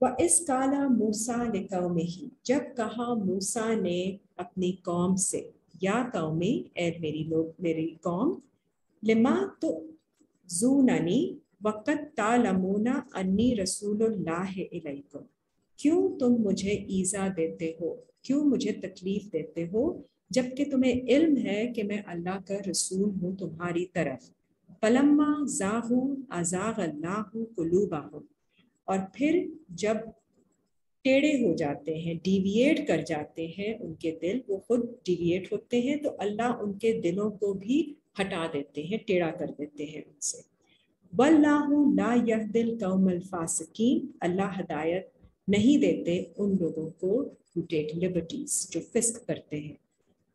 Speaker 1: وَإِذْ قَالَ مُوسَىٰ لِقَوْمِهِ، جب کہا موسیٰ نے اپنی قوم سے، یا قومی، اے میری قوم، لما تؤذوننی وقد تعلمون انی رسول اللہ الیکم، کیوں تم مجھے ایذا دیتے ہو، کیوں مجھے تکلیف دیتے ہو، جبکہ تمہیں علم ہے کہ میں اللہ کا رسول ہوں تمہاری طرف۔ فلما زاغوا ازاغ اللہ قلوبہم، اور پھر جب ٹیڑے ہو جاتے ہیں، ڈیویٹ کر جاتے ہیں ان کے دل، وہ خود ڈیویٹ ہوتے ہیں تو اللہ ان کے دلوں کو بھی ہٹا دیتے ہیں، ٹیڑھا کر دیتے ہیں ان سے۔ واللہ لا یہدی القوم الفاسقین، اللہ ہدایت نہیں دیتے ان لوگوں کو who take liberties، جو فسق کرتے ہیں۔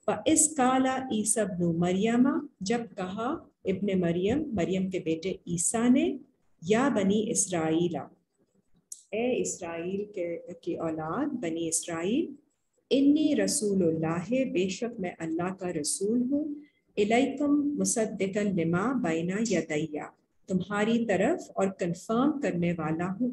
Speaker 1: فَإِذْ قَالَ عِیسیٰ ابْنُ مَرْیَمَ، جب کہا ابن مریم، مریم کے بیٹے عیسیٰ نے، یا بنی اسرائیل، اے اسرائیل کی اولاد، بنی اسرائیل، انی رسول اللہ، بے شک میں اللہ کا رسول ہوں، الیکم مصدقا لما بین یدیّ، تمہاری طرف، اور کنفرم کرنے والا ہوں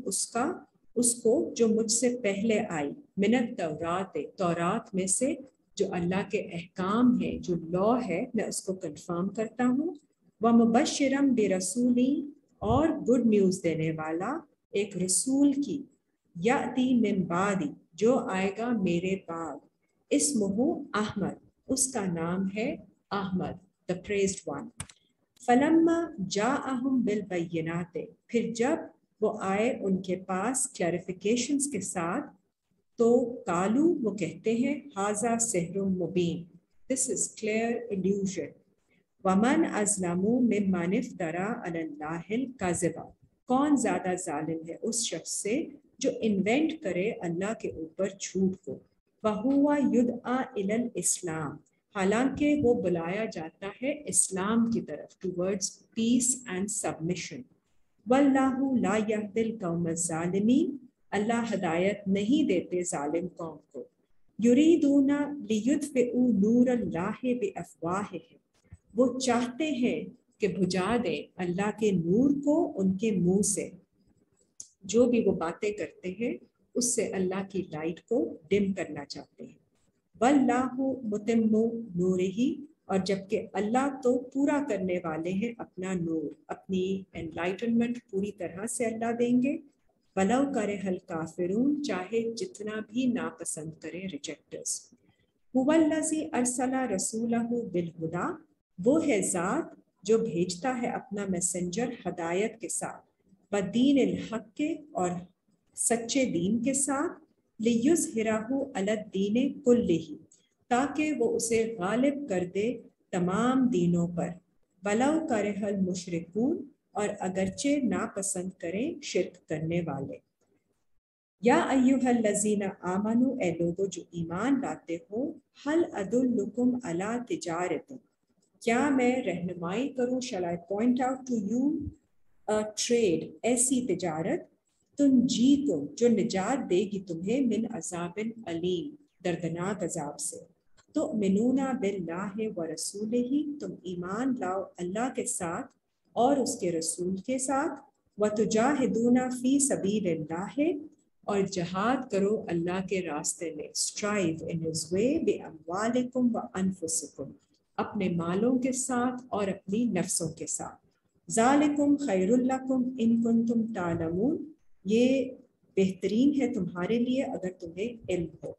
Speaker 1: اس کو جو مجھ سے پہلے آئی، من التورات، تورات میں سے جو اللہ کے احکام ہیں، جو لا ہے، میں اس کو کنفرم کرتا ہوں۔ ومبشرا برسولی، اور گڈ نیوز دینے والا ایک رسول کی، یاتی من بعدی، جو آئے گا میرے بعد، اسمہ احمد، اس کا نام ہے احمد، the praised one۔ فلما جاءہم بالبینات، پھر جب وہ آئے ان کے پاس کلیریفیکیشنز کے ساتھ، تو قالو، وہ کہتے ہیں، ھذا سحر مبین، this is clear illusion۔ ومن اظلم ممن افترى علی اللہ الکذب، کون زیادہ ظالم ہے اس شخص سے جو انوینٹ کرے اللہ کے اوپر جھوٹ کو۔ وَهُوَ يُدْعَى إِلَى الْإِسْلَامِ، حالانکہ وہ بلایا جاتا ہے اسلام کی طرف، ٹورڈز پیس اینڈ سبمیشن۔ وَاللَّهُ لَا يَهْدِي الْقَوْمَ الظَّالِمِينَ، اللہ ہدایت نہیں دیتے ظالم قوم کو۔ يُرِيدُونَ لِيُطْفِئُوا نُورَ اللَّهِ بِأَفْوَاهِهِمْ، وہ چاہتے ہیں کہ بجھا دیں اللہ کے نور کو ان کے منہ سے، جو بھی وہ باتیں کرتے ہیں اس سے اللہ کی لائٹ کو ڈم کرنا چاہتے ہیں۔ وَاللَّهُ مُتِمُّ نُورِهِ، اور جبکہ اللہ تو پورا کرنے والے ہیں اپنا نور، اپنی انلائٹنمنٹ پوری طرح سے اللہ دیں گے۔ وَلَوْ كَرِهَ الْكَافِرُونَ، چاہے جتنا بھی ناپسند کریں ریجیکٹرز۔ هُوَ الَّذِي أَرْسَلَ رَسُولَهُ بِالْهُدَىٰ، وہ ہے ذات جو بھیجتا ہے اپنا میسنجر ہدایت کے ساتھ، وَدِینِ الْحَقِّ، اور سچے دین کے ساتھ، لِيُظْهِرَهُ عَلَى الدِّینِ كُلِّهِ، تاکہ وہ اسے غالب کر دے تمام دینوں پر۔ وَلَوْ كَرِهَ الْمُشْرِكُونَ، اور اگرچہ ناپسند کریں شرک کرنے والے۔ یا ایھا الذین آمنوا، اے لوگو جو ایمان لاتے ہو، هل ادلکم علی تجارت، کیا میں رہنمائی کروں، shall I point out to you a trade، ایسی تجارت، تنجیکم، جو نجات دے گی تمہیں، من عذاب علیم، دردناک عذاب سے۔ تؤمنون باللہ ورسولہ، تم ایمان لاؤ اللہ کے ساتھ اور اس کے رسول کے ساتھ، وتجاہدون فی سبیل اللہ، اور جہاد کرو اللہ کے راستے میں، strive in his way، باموالکم وانفسکم، اپنے مالوں کے ساتھ اور اپنی نفسوں کے ساتھ۔ ذالکم خیر لکم ان کنتم تعلمون، یہ بہترین ہے تمہارے لیے اگر تمہیں علم ہو۔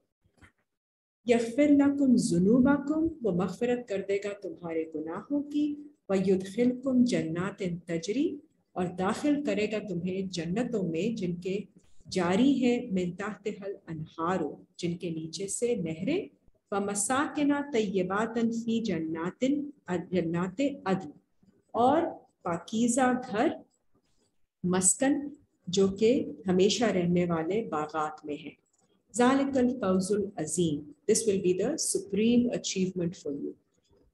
Speaker 1: یغفر لکم ذنوبکم، وہ مغفرت کر دے گا تمہارے گناہوں کی، ویدخلکم جنات تجری، اور داخل کرے گا تمہیں جنتوں میں جن کے جاری ہے من تحتہا الانہار، جن کے نیچے سے نہریں، ومساکن طیبات فی جنات عدن، اور پاکیزہ گھر، مسکن، جو کہ ہمیشہ رہنے والے باغات میں ہیں۔ ذالک الفوز العظیم، this will be the supreme achievement for you۔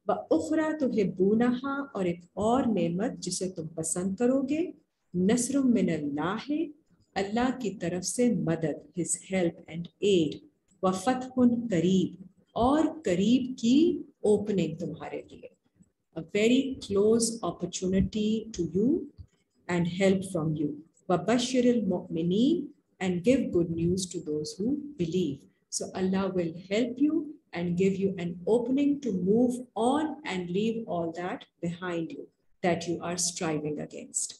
Speaker 1: وَأُخْرَى تُحِبُّونَهَا، اور ایک اور نعمت جسے تم پسند کرو گے، نصر من اللہ، اللہ کی طرف سے مدد، his help and aid، وفتح قریب، اور قریب کی اوپننگ تمہارے لیے، a very close opportunity to you and help from you۔ وَبَشِّرِ الْمُؤْمِنِينَ، and give good news to those who believe. So Allah will help you and give you an opening to move on and leave all that behind you that you are striving against.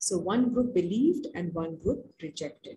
Speaker 1: So one group believed and one group rejected.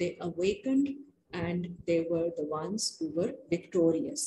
Speaker 1: they awakened and they were the ones who were victorious,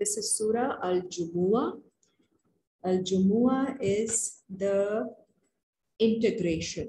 Speaker 1: This is Surah Al-Jumu'ah. Al-Jumu'ah is the integration,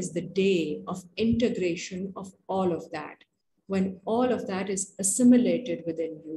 Speaker 1: is the day of integration of all of that, when all of that is assimilated within you,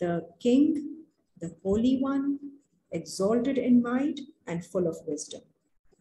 Speaker 1: the king, the Holy One, exalted in might and full of wisdom.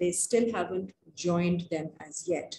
Speaker 1: They still haven't joined them as yet.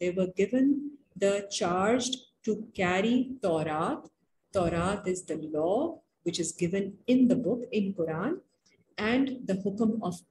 Speaker 1: They were given the charge to carry Taurat. Taurat is the law which is given in the book, in Quran, and the hukum of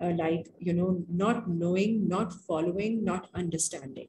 Speaker 1: like, not knowing, not following, not understanding.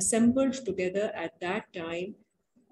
Speaker 1: assembled together at that time,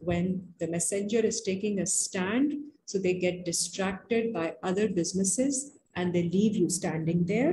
Speaker 1: when the messenger is taking a stand, so they get distracted by other businesses and they leave you standing there.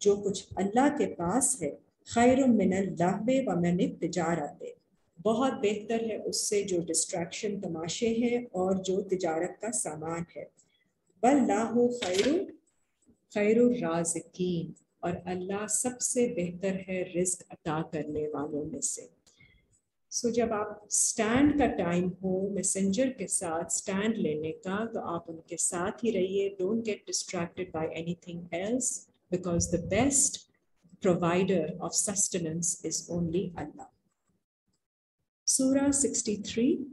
Speaker 1: جو کچھ اللہ کے پاس ہے خیر من اللہو و من التجارت، بہت بہتر ہے اس سے جو ڈسٹریکشن تماشے ہیں اور جو تجارت کا سامان ہے. واللہ خیر الرازقین، اور اللہ سب سے بہتر ہے رزق عطا کرنے والوں میں سے. سو جب آپ سٹینڈ کا ٹائم ہو میسنجر کے ساتھ سٹینڈ لینے کا تو آپ ان کے ساتھ ہی رہیے. Don't get distracted by anything else because the best provider of sustenance is only Allah. Surah 63,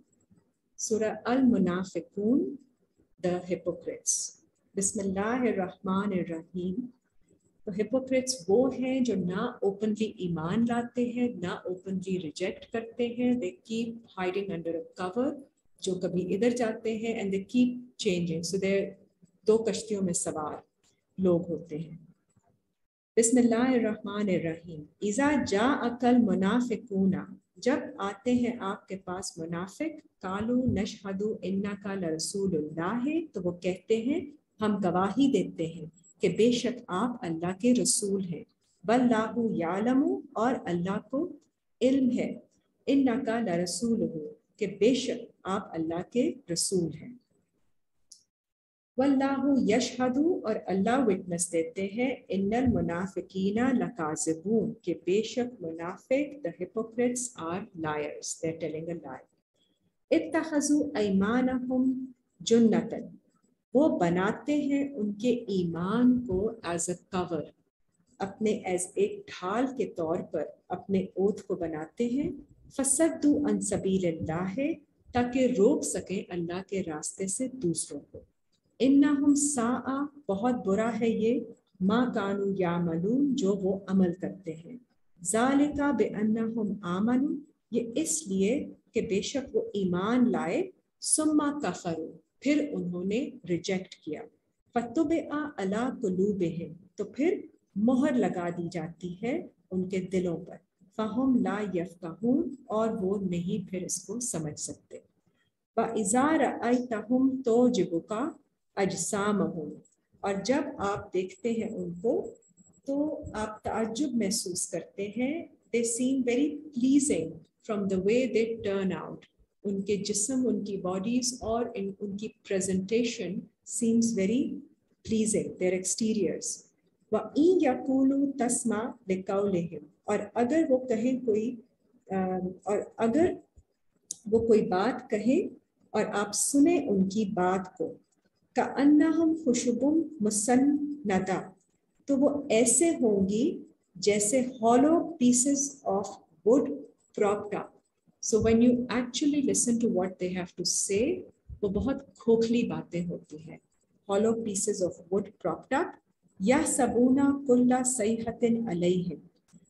Speaker 1: Surah Al-Munafiqun, the hypocrites. Bismillahir-Rahmanir-Rahim. تو hypocrites وہ ہیں جو نہ openly ایمان لاتے ہیں نہ openly reject کرتے ہیں. They keep hiding under a cover, جو کبھی ادھر جاتے ہیں and they keep changing. So they're دو کشتیوں میں سوار لوگ ہوتے ہیں. بسم اللہ الرحمن الرحیم. اذا جاءک المنافقون، جب آتے ہیں آپ کے پاس منافق، قالوا نشہد انک لرسول اللہ، تو وہ کہتے ہیں ہم گواہی دیتے ہیں کہ بے شک آپ اللہ کے رسول ہیں. واللہ یعلم، اور اللہ کو علم ہے، انک لرسولہ، کہ بے شک آپ اللہ کے رسول ہیں. واللہ یشہد، اور اللہ وٹنس دیتے ہیں، ان المنافقین لکاذبون، کہ بے شک منافق the hypocrites are liars, they're telling a lie. اتخذوا ایمانہم جنتا، وہ بناتے ہیں ان کے ایمان کو as a cover، اپنے ایز ایک ڈھال کے طور پر اپنے اوتھ کو بناتے ہیں. فصدوا عن سبیل اللہ، تاکہ روک سکیں اللہ کے راستے سے دوسروں کو. انہم ساء، بہت برا ہے یہ، ما کانوا یعملون، جو وہ عمل کرتے ہیں. ذالک بانہم آمنوا، یہ اس لیے کہ بے شک وہ ایمان لائے، ثم کفروا، پھر انہوں نے ریجیکٹ کیا. فطبع علی قلوبہم، تو پھر مہر لگا دی جاتی ہے ان کے دلوں پر. فہم لا یفقہون، اور وہ نہیں پھر اس کو سمجھ سکتے. وَإِذَا رَأَيْتَهُمْ تُعْجِبُكَ اجسامہم، اور جب آپ دیکھتے ہیں ان کو تو آپ تعجب محسوس کرتے ہیں. they seem very pleasing from the way they turn out، ان کے جسم، ان کی باڈیز اور ان کی presentation seems very pleasing, their exteriors. وَإِن يَقُولُوا تَسْمَعْ لِقَوْلِهِمْ، اور اگر وہ کہیں کوئی بات کہیں اور آپ سنیں ان کی بات کو، کأنہم خشب مسندہ، تو وہ ایسے ہوں گی جیسے hollow pieces of wood propped up. So when you actually listen to what they have to say، وہ بہت کھوکھلی باتیں ہوتی ہیں. hollow pieces of wood propped up. یحسبون کل صیحۃ علیہم،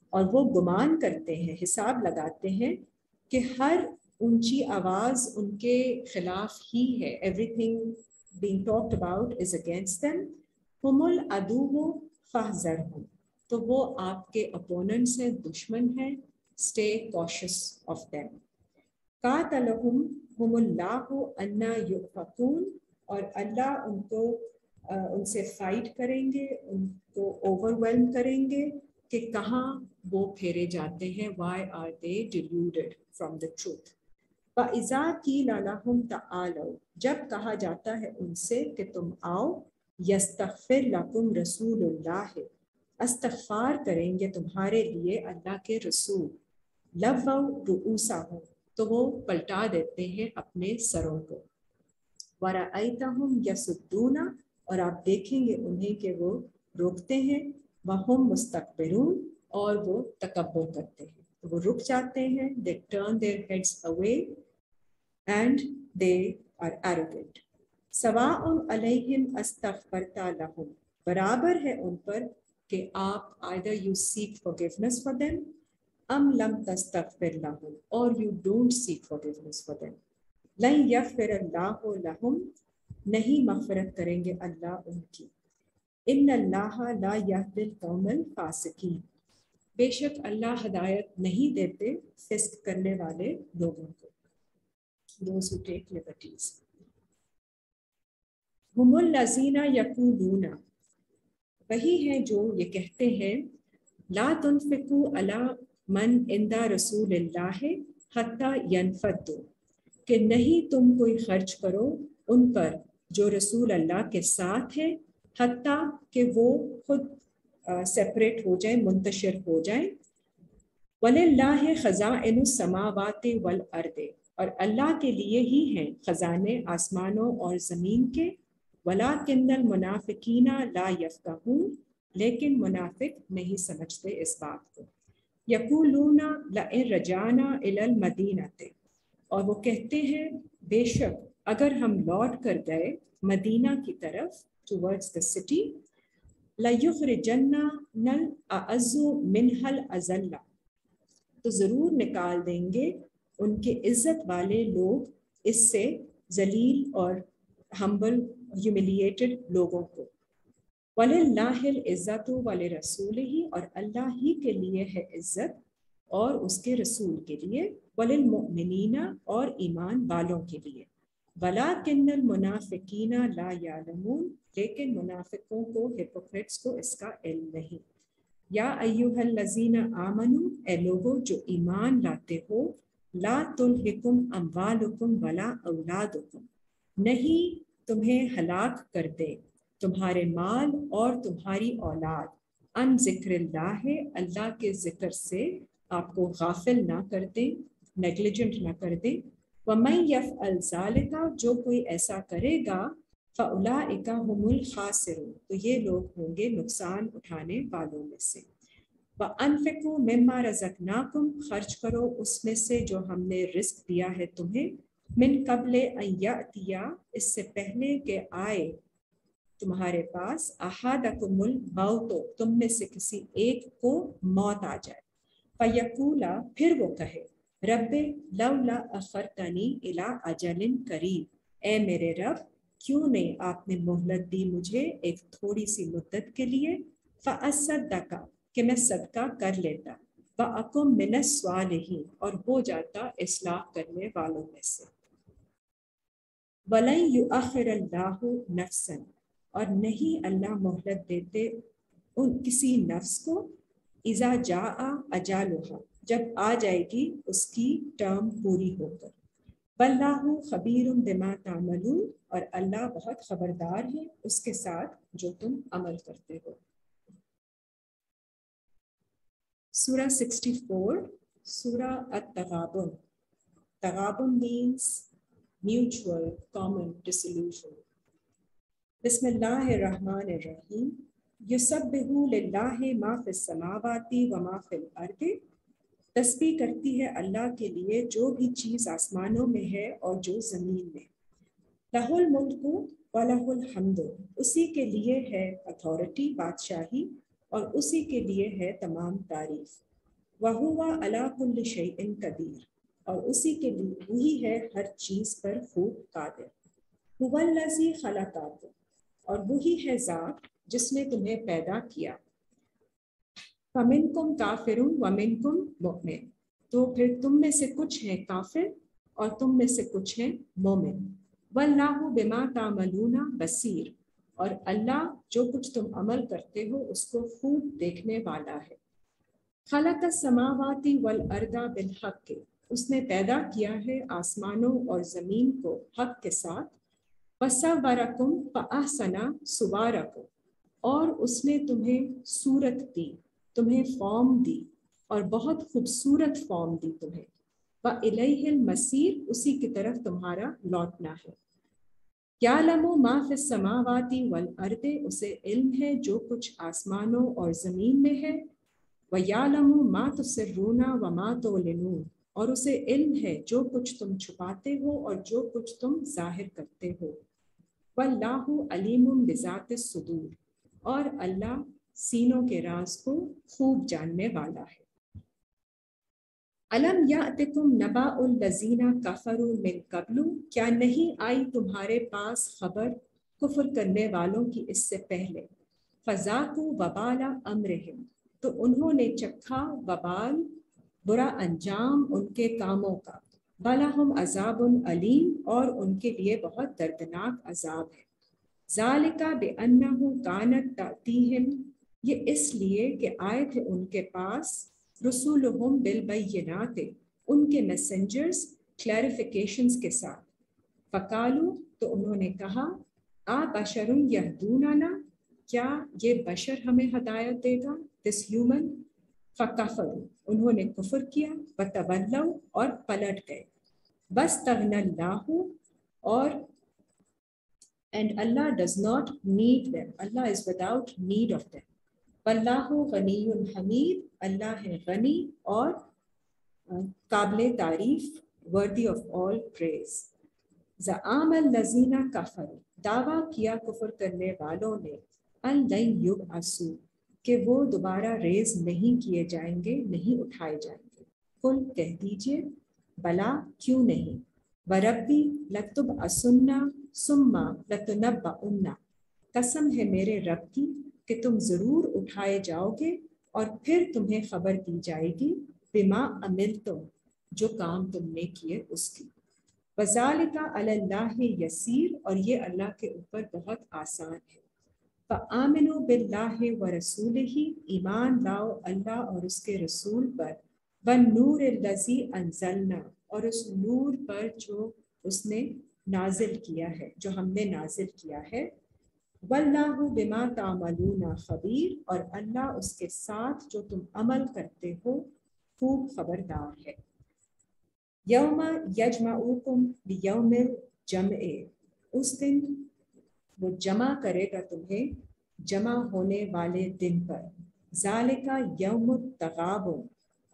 Speaker 1: اور وہ گمان کرتے ہیں، حساب لگاتے ہیں کہ ہر اونچی آواز ان کے خلاف ہی ہے. everything being talked about is against them. ہم العدو فاحذرہم، تو وہ آپ کے اپوننٹس ہیں، دشمن ہیں. stay cautious of them. قاتلہم ہم اللہ انا یؤفکون، اور اللہ ان سے فائٹ کریں گے، ان کو اوور ویلم کریں گے کہ کہاں وہ پھیرے جاتے ہیں. why are they deluded from the truth. وَإِذَا قِيلَ لَهُمْ تَعَالَوْا، جب کہا جاتا ہے ان سے کہ تم آؤ. يَسْتَغْفِرْ لَكُمْ رَسُولُ اللَّهِ، استغفار کریں گے تمہارے لیے اللہ کے رسول. لَوَّوْا رُؤُوسَهُمْ، تو وہ پلٹا دیتے ہیں اپنے سروں کو. وَرَأَيْتَهُمْ يَصُدُّونَ، اور آپ دیکھیں گے انہیں کہ وہ روکتے ہیں. وَهُمْ مُسْتَكْبِرُونَ، اور وہ تکبر کرتے ہیں، وہ رک جاتے ہیں. they turn their heads away and they are arrogant. سواء علیہم استغفرت لہم، برابر ہے ان پر کہ آپ either you seek forgiveness for them ام لم تستغفر لہم or you don't seek forgiveness for them. لن یغفر اللہ لہم، نہیں مغفرت کریں گے اللہ ان کی. ان اللہ لا یہدی القوم الفاسقین، بے شک اللہ ہدایت نہیں دیتے فسق کرنے والے لوگوں کو. those who take liberties. ہم الذین یقولون، وہی ہیں جو یہ کہتے ہیں لا تنفقوا علی من عند رسول اللہ حتی ینفضوا، کہ نہیں تم کوئی خرچ کرو ان پر جو رسول اللہ کے ساتھ ہے، حتیٰ کہ وہ خود سیپریٹ ہو جائیں، منتشر ہو جائیں۔ وَلِلَّهِ خَزَائِنُ السَّمَاوَاتِ وَالْأَرْضِ، اور اللہ کے لیے ہی ہیں خزانے آسمانوں اور زمین کے۔ وَلَٰكِنَّ الْمُنَافِقِينَ لَا يَفْقَهُونَ، لیکن منافق نہیں سمجھتے اس بات کو۔ يَقُولُونَ لَئِن رَجَعْنَا إِلَى الْمَدِينَةِ، اور وہ کہتے ہیں بے شک اگر ہم لوٹ کر گئے مدینہ کی طرف، ٹورڈز دا سٹی، لَيُخْرِجَنَّ الْأَعَزُّ مِنْهَا الْأَذَلَّ، تو ضرور نکال دیں گے ان کے عزت والے لوگ اس سے ذلیل اور ہمبل ہیوملیٹڈ لوگوں کو۔ وَلِلَّهِ الْعِزَّةُ وَلِرَسُولِهِ، اور اللہ ہی کے لیے ہے عزت اور اس کے رسول کے لیے، وَلِلْمُؤْمِنِينَ، اور ایمان والوں کے لیے۔ وَلَٰكِنَّ الْمُنَافِقِينَ لَا يَعْلَمُونَ، لیکن منافقوں کو، ہپوکریٹس کو اس کا علم نہیں۔ یا ایھا الذین آمنوا، اے لوگو جو ایمان لاتے ہو، لا تلھکم اموالکم ولا اولادکم، نہیں تمہیں ہلاک کر دے تمہارے مال اور تمہاری اولاد، ان ذکر اللہ، اللہ کے ذکر سے آپ کو غافل نہ کر دیں، نیگلیجنٹ نہ کر دیں۔ وَمَن يَفْعَلْ ذَلِكَ، جو کوئی ایسا کرے گا، فَأُولَٰئِكَ هُمُ الْخَاسِرُونَ، تو یہ لوگ ہوں گے نقصان اٹھانے والوں میں سے۔ وَأَنفِقُوا مِمَّا رَزَقْنَاكُمْ، خرچ کرو اس میں سے جو ہم نے رزق دیا ہے تمہیں، من قبل ان یأتیا، اس سے پہلے کہ آئے تمہارے پاس، احدکم الموت، تم میں سے کسی ایک کو موت آ جائے، فیقولا، پھر وہ کہے، رب لولا اخرتنی الی اجل قریب، اے میرے رب کیوں نہیں آپ نے مہلت دی مجھے ایک تھوڑی سی مدت کے لیے، فاصدق، کہ میں صدقہ کر لیتا، واکم من الصالحین، اور ہو جاتا اصلاح کرنے والوں میں سے۔ وَلَن يُؤَخِّرَ اللَّهُ نَفْسًا، اور نہیں اللہ مہلت دیتے ان کسی نفس کو، اذا جاء اجالها، جب آ جائے گی اس کی ٹرم پوری ہو کر۔ واللہ خبیر بما تعملون، اور اللہ بہت خبردار ہے اس کے ساتھ جو تم عمل کرتے ہو۔ سورہ 64، سورہ التغابن۔ تغابن means mutual common dissolution۔ بسم اللہ الرحمن الرحیم۔ یسبح للہ ما فی السماوات وما فی الارض، تسبیح کرتی ہے اللہ کے لیے جو بھی چیز آسمانوں میں ہے اور جو زمین میں۔ لہ الملک ولہ الحمد، اسی کے لیے ہے اتھارٹی، بادشاہی، اور اسی کے لیے ہے تمام تعریف۔ وہو علی کل شیء قدیر، اور اسی کے لیے وہی ہے ہر چیز پر خوب قادر۔ هو الذی خلقکم، اور وہی ہے ذات جس نے تمہیں پیدا کیا۔ فمنکم کافر ومنکم مؤمن، تو پھر تم میں سے کچھ ہیں کافر اور تم میں سے کچھ ہیں مومن۔ واللہ بما تعملون بصیر، اور اللہ جو کچھ تم عمل کرتے ہو اس کو خوب دیکھنے والا ہے۔ خلق السماوات والارض بالحق، اس نے پیدا کیا ہے آسمانوں اور زمین کو حق کے ساتھ۔ وصورکم فاحسن صورکم، اور اس نے تمہیں صورت دی، تمہیں فارم دی، اور بہت خوبصورت فارم دی تمہیں۔ وإلیہ المصیر، اسی کی طرف تمہارا لوٹنا ہے۔ یعلم ما فی السماوات والارض، اسے علم ہے جو کچھ آسمانوں اور زمین میں ہے۔ وَيَعْلَمُ مَا تُسِرُّونَ وَمَا تُعْلِنُونَ، اور اسے علم ہے جو کچھ تم چھپاتے ہو اور جو کچھ تم ظاہر کرتے ہو۔ وَاللَّهُ عَلِيمٌ بِذَاتِ الصُّدُورِ، اور اللہ سینوں کے راز کو خوب جاننے والا ہے۔ أَلَمْ يَأْتِكُمْ نَبَأُ الَّذِينَ كَفَرُوا مِن قَبْلُ، کیا نہیں آئی تمہارے پاس خبر کفر کرنے والوں کی اس سے پہلے۔ فَذَاقُوا وَبَالَ أَمْرِهِمْ، تو انہوں نے چکھا وبال، برا انجام ان کے کاموں کا۔ وَلَهُمْ عَذَابٌ أَلِيمٌ، اور ان کے لیے بہت دردناک عذاب ہے۔ ذالکا بأنہو کانت تأتیہم، یہ اس لیے کہ آئے تھے ان کے پاس رسولہم بالبینات، ان کے میسنجرز کلیریفیکیشنز کے ساتھ. فقالو، تو انہوں نے کہا، آ بشر یہدوننا، کیا یہ بشر ہمیں ہدایت دے گا، دس ہیومن. فکفروا، انہوں نے کفر کیا، وتولوا، اور پلٹ گئے. واستغنى اللہ، اور and Allah does not need them. Allah is without need of them. واللہ غنی حمید، اللہ ہے غنی اور قابل تعریف، worthy of all praise. زعام الذین کفروا، دعویٰ کیا کفر کرنے والوں نے، ان لن یبعثوا، کہ وہ دوبارہ ریز نہیں کیے جائیں گے، نہیں اٹھائے جائیں گے. قل، کہہ دیجئے، بلا، کیوں نہیں، وربی لتبعثن ثم لتنبؤن، قسم ہے میرے رب کی کہ تم ضرور اٹھائے جاؤ گے اور پھر تمہیں خبر دی جائے گی، بما عملتم، جو کام تم نے کیے اس کی. وذالک علی اللہ یسیر، اور یہ اللہ کے اوپر بہت آسان ہے. فآمنوا باللہ ورسولہ، ایمان لاؤ اللہ اور اس کے رسول پر، والنور الذی انزلنا، اور اس نور پر جو اس نے نازل کیا ہے، جو ہم نے نازل کیا ہے. واللہ بما تعملون خبیر، اور اللہ اس کے ساتھ جو تم عمل کرتے ہو خوب خبردار ہے. یوم یجمعکم لیوم الجمع، اس دن وہ جمع کرے گا تمہیں جمع ہونے والے دن پر. ذالک یوم التغابن،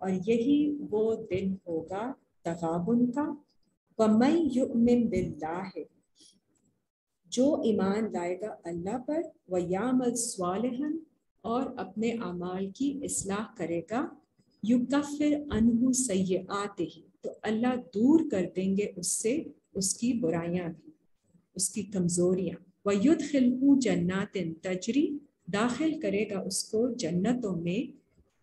Speaker 1: اور یہی وہ دن ہوگا تغابن کا. ومن یؤمن باللہ، جو ایمان لائے گا اللہ پر، ویعمل صالحا، اور اپنے اعمال کی اصلاح کرے گا، یکفر عنہ سیئاتہ، تو اللہ دور کر دیں گے اس سے اس کی برائیاں بھی، اس کی کمزوریاں. وَيُدْخِلْهُ جَنَّاتٍ تَجْرِی، داخل کرے گا اس کو جنتوں میں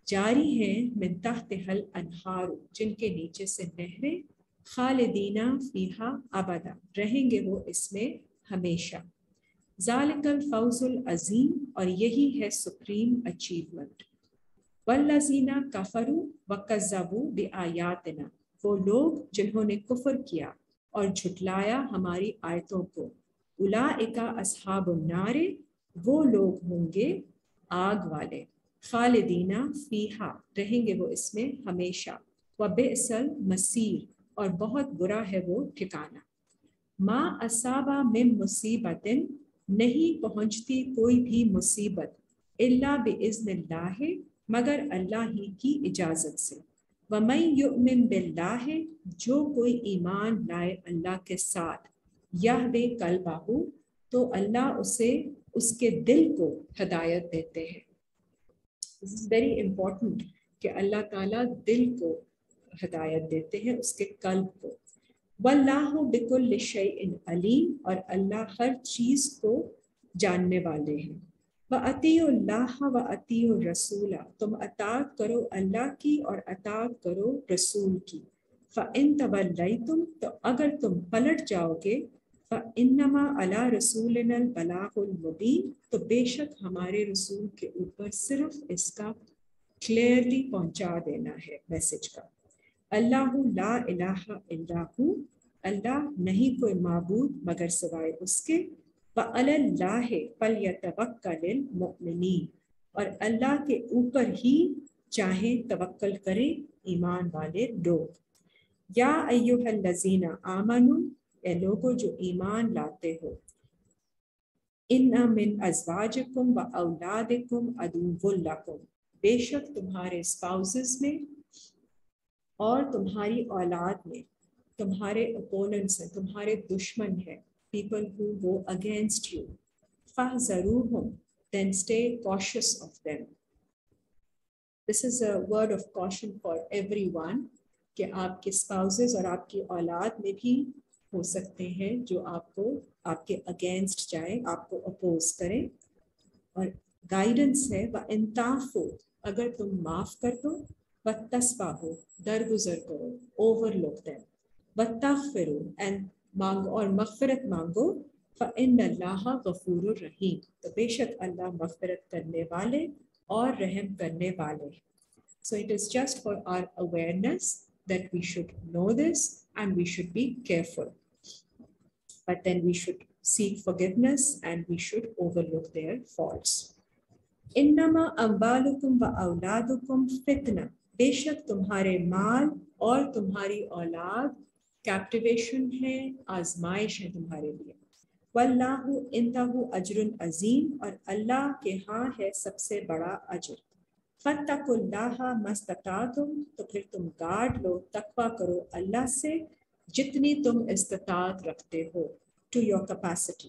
Speaker 1: جاری ہیں من تحتها الانہار، جن کے نیچے سے نہریں، خالدین فیہا ابدا، رہیں گے وہ اس میں ہمیشہ. ذالک الفوز العظیم، اور یہی ہے سپریم اچیومنٹ. والذین کفروا وکذبوا بآیاتنا، وہ لوگ جنہوں نے کفر کیا اور جھٹلایا ہماری آیتوں کو. اولئک اصحاب النار، وہ لوگ ہوں گے آگ والے. خالدین فیہا، رہیں گے وہ اس میں ہمیشہ. وبئس المصیر، اور بہت برا ہے وہ ٹھکانہ. ما اصابہ من مصیبت، نہیں پہنچتی کوئی بھی مصیبت، الا باذن اللہ، مگر اللہ ہی کی اجازت سے. ومن یؤمن باللہ، جو کوئی ایمان لائے اللہ کے ساتھ، یہدی قلبہ، تو اللہ اسے اس کے دل کو ہدایت دیتے ہیں. This is very important کہ اللہ تعالیٰ دل کو ہدایت دیتے ہیں، اس کے قلب کو. واللہ بکل شیء علیم، اور اللہ ہر چیز کو جاننے والے ہیں. وَأَطِیعُوا اللَّهَ وَأَطِیعُوا الرَّسُولَ، تم اطاعت کرو اللہ کی اور اطاعت کرو رسول کی. فَإِن تَوَلَّیْتُمْ، تو اگر تم پلٹ جاؤ گے، فَإِنَّمَا عَلَىٰ رَسُولِنَا الْبَلَاغُ الْمُبِینُ، تو بے شک ہمارے رسول کے اوپر صرف اس کا کلیئرلی پہنچا دینا ہے، میسج کا. اللہ لا الہ الا ہو، اللہ نہیں کوئی معبود مگر سوائے اس کے. وعلی اللہ فلیتوکل المؤمنین، اور اللہ کے اوپر ہی چاہیں توکل کریں ایمان والے لوگ. یا ایھا الذین آمنوا، اے لوگو جو ایمان لاتے ہو، ان من ازواجکم و اولادکم عدو لکم، بے شک تمہارے اسپاؤسز میں اور تمہاری اولاد میں تمہارے اپوننٹس ہیں، تمہارے دشمن ہیں، people who go against you. فَاحْذَرُوهُمْ، then stay cautious of them. This is a word of caution for everyone کہ آپ کے spouses اور آپ کی اولاد میں بھی ہو سکتے ہیں جو آپ کے اگینسٹ جائیں، آپ کو اپوز کریں. اور گائیڈنس ہے وَإِن تَعْفُوا، اگر تم معاف کر دو، وَتَصْفَحُوا، درگزر کرو، اوور لک دیم، وَتَغْفِرُوا، اینڈ مانگو اور مغفرت مانگو، فَإِنَّ اللَّهَ غَفُورٌ رَحِيمٌ، تو بے شک اللہ مغفرت کرنے والے اور رحم کرنے والے. So it is just for our awareness that we should know this and we should be careful. But then we should seek forgiveness and we should overlook their faults. انما اموالکم و اولادکم فتنہ، بے شک تمہارے مال اور تمہاری اولاد کیپٹیویشن ہے، آزمائش ہے تمہارے لیے. واللہ عندہ اجر عظیم، اور اللہ کے ہاں ہے سب سے بڑا اجر. فاتقوا اللہ ما استطعتم، تو پھر تم گارڈ لو، تقویٰ کرو اللہ سے جتنی تم استطاعت رکھتے ہو، ٹو یور کیپیسٹی.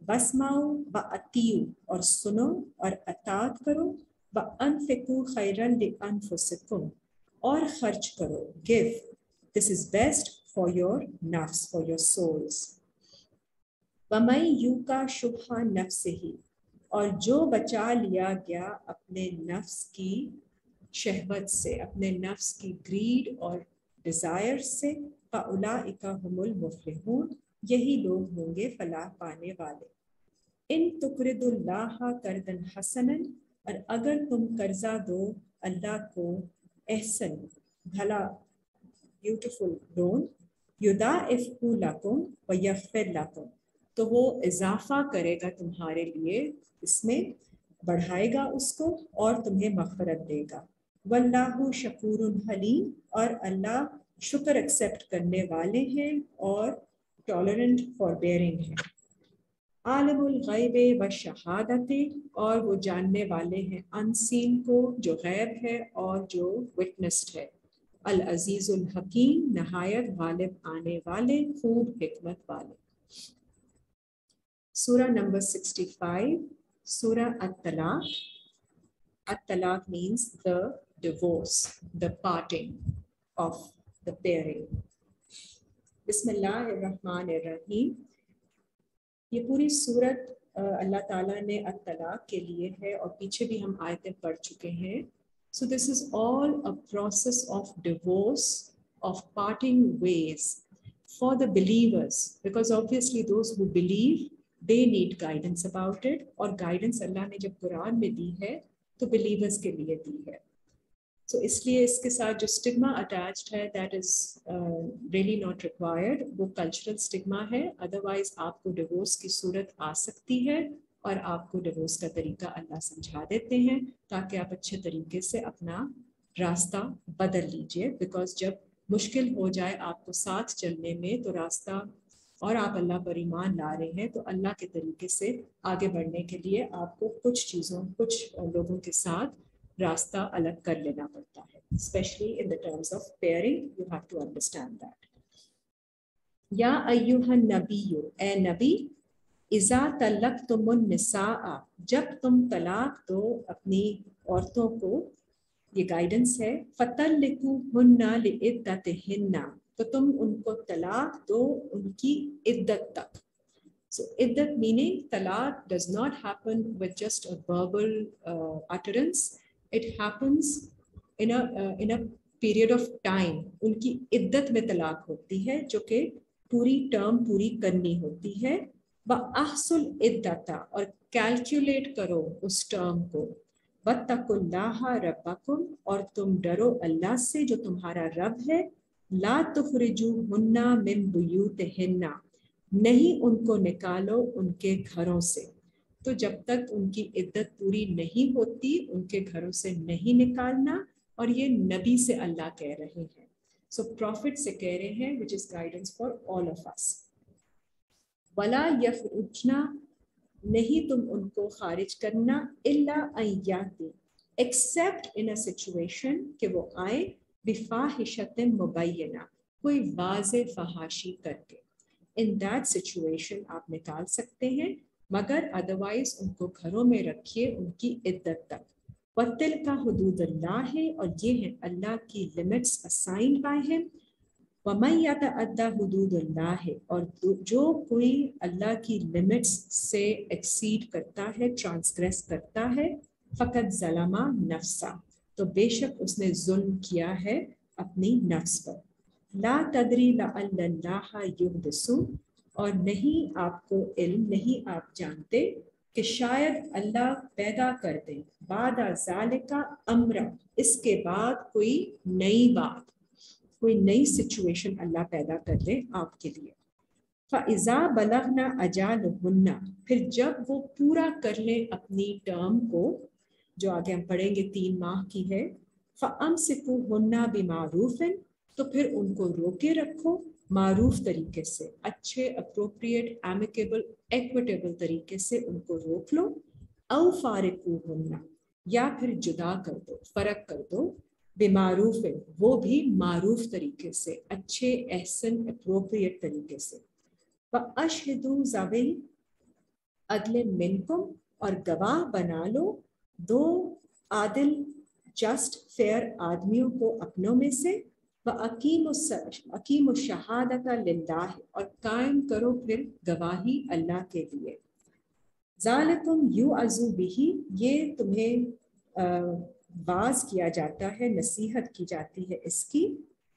Speaker 1: وَاسْمَعُوا وَأَطِیعُوا، اور سنو اور اطاعت کرو. وَأَنفِقُوا خَیْرًا لِأَنفُسِکُم، اور خرچ کرو، give. This is best for your nafs, for your souls. وَمَن یُوقَ شُحَّ نَفْسِهِ، اور جو بچا لیا گیا اپنے نفس کی شہوت سے، اپنے نفس کی گریڈ اور ڈیزائر سے، فَأُولَئِکَ هُمُ الْمُفْلِحُونَ، یہی لوگ ہوں گے فلاح پانے والے. ان تقرضوا اللہ قرضا حسنا، اور اگر تم قرضہ دو اللہ کو احسن بھلا بیوٹیفل لون، یضاعفہ لکم ویغفر لکم، تو وہ اضافہ کرے گا تمہارے لیے، اس میں بڑھائے گا اس کو اور تمہیں مغفرت دے گا. واللہ شکور حلیم، اور اللہ شکر ایکسیپٹ کرنے والے ہیں اور ٹالرنٹ فار بیئرنگ ہے. عالم الغیب و شہادت، اور وہ جاننے والے ہیں انسین کو، جو غیب ہے اور جو وٹنسڈ ہے. العزیز الحکیم، نہایت غالب آنے والے، خوب حکمت والے. سورہ نمبر 65، سورہ الطلاق. الطلاق means the divorce, the parting of the pairing. بسم اللہ الرحمن الرحیم. یہ پوری صورت اللہ تعالیٰ نے الطلاق کے لیے ہے، اور پیچھے بھی ہم آیتیں پڑھ چکے ہیں. So this is all a process of divorce, of parting ways for the believers, because obviously those who believe, they need guidance about it, اور guidance اللہ نے جب قرآن میں دی ہے تو believers کے لیے دی ہے. So اس لیے اس کے ساتھ جو stigma attached ہے that is really not required، وہ cultural stigma ہے. otherwise آپ کو ڈیورس کی صورت آ سکتی ہے، اور آپ کو ڈیورس کا طریقہ اللہ سمجھا دیتے ہیں تاکہ آپ اچھے طریقے سے اپنا راستہ بدل لیجئے. بیکاز جب مشکل ہو جائے آپ کو ساتھ چلنے میں تو راستہ، اور آپ اللہ پر ایمان لا رہے ہیں تو اللہ کے طریقے سے آگے بڑھنے کے لیے آپ کو کچھ لوگوں کے ساتھ راستہ الگ کر لینا پڑتا ہے. Especially in the terms of pairing you have to understand that. یا ایھا النبی، اے نبی، اذا طلقتم النساء، جب تم طلاق دو اپنی عورتوں کو، یہ گائیڈنس ہے. فطلقوہن لعدتہن، تو تم ان کو طلاق دو ان کی عدت تک. So iddat meaning talaq does not happen with just a verbal utterance. It happens in a period of time. ان کی عدت میں طلاق ہوتی ہے جو کہ پوری ٹرم پوری کرنی ہوتی ہے. وَأَحْصُوا الْعِدَّةَ، اور کیلکولیٹ کرو اس ٹرم کو. وَاتَّقُوا اللَّهَ رَبَّكُمْ، اور تم ڈرو اللہ سے جو تمہارا رب ہے. لَا تُخْرِجُوهُنَّ مِن بُيُوتِهِنَّ، نہیں ان کو نکالو ان کے گھروں سے. تو جب تک ان کی عدت پوری نہیں ہوتی ان کے گھروں سے نہیں نکالنا. اور یہ نبی سے اللہ کہہ رہے ہیں، سو پروفٹ سے کہہ رہے ہیں، which is guidance for all of us. وَلَا يَخْرُجْنَ، نہیں تم ان کو خارج کرنا، إِلَّا أَن يَأْتِينَ، except in a situation کہ وہ آئیں، بِفَاحِشَةٍ مُبَيِّنَةٍ، کوئی واضح فحاشی کر کے. In that situation آپ نکال سکتے ہیں، مگر ادروائز ان کو گھروں میں رکھیے ان کی عدت تک. وَتِلْكَ حُدُودُ اللَّهِ، اور یہ ہیں اللہ کی لمٹس assigned by him. وَمَن يَتَعَدَّ حُدُودَ اللَّهِ، اور جو کوئی اللہ کی لمٹس سے ایکسیڈ کرتا ہے، ٹرانسگریس کرتا ہے، فَقَدْ ظَلَمَ نَفْسَهُ، تو بے شک اس نے ظلم کیا ہے اپنی نفس پر. لا تدری لعل اللہ یحدث، اور نہیں آپ کو علم، نہیں آپ جانتے کہ شاید اللہ پیدا کر دے بعد ذالک امرا، اس کے بعد کوئی نئی بات، کوئی نئی سچویشن اللہ پیدا کر دے آپ کے لیے. فَإِذَا بَلَغْنَا أَجَالُهُنَّ، پھر جب وہ پورا کر لیں اپنی ٹرم کو، جو آگے ہم پڑھیں گے 3 ماہ کی ہے. فَأَمْسِكُوهُنَّ بِمَعْرُوفٍ، تو پھر ان کو روکے رکھو معروف طریقے سے، اچھے اپروپریٹ ایمیکیبل ایکویٹیبل طریقے سے ان کو روک لو. او فارقوهن، یا پھر جدا کر دو، فرق کر دو. بمعروف، وہ بھی معروف طریقے سے، اچھے احسن اپروپریٹ طریقے سے. وَأَشْهِدُوا ذَوِي عَدْلٍ مِنْكُمْ، اور گواہ بنا لو 2 عادل جسٹ فیئر آدمیوں کو اپنوں میں سے. وَأَقِیمُوا الشَّهَادَةَ لِلَّهِ، اور قائم کرو پھر گواہی اللہ کے لیے. ذَلِكُمْ يُوعَظُ بِهِ، یہ تمہیں باز کیا جاتا ہے، نصیحت کی جاتی ہے اس کی.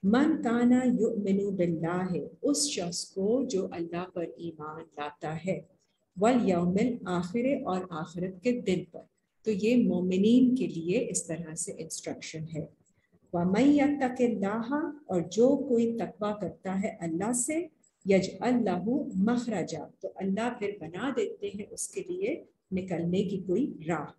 Speaker 1: من کانا یؤمن باللہ، اس شخص کو جو اللہ پر ایمان لاتا ہے. والیوم الآخر، اور آخرت کے دن پر. تو یہ مومنین کے لیے اس طرح سے انسٹرکشن ہے. وَمَن یتق اللہ، اور جو کوئی تقویٰ کرتا ہے اللہ سے. یجعل لہ مخرجا، تو اللہ پھر بنا دیتے ہیں اس کے لیے نکلنے کی کوئی راہ.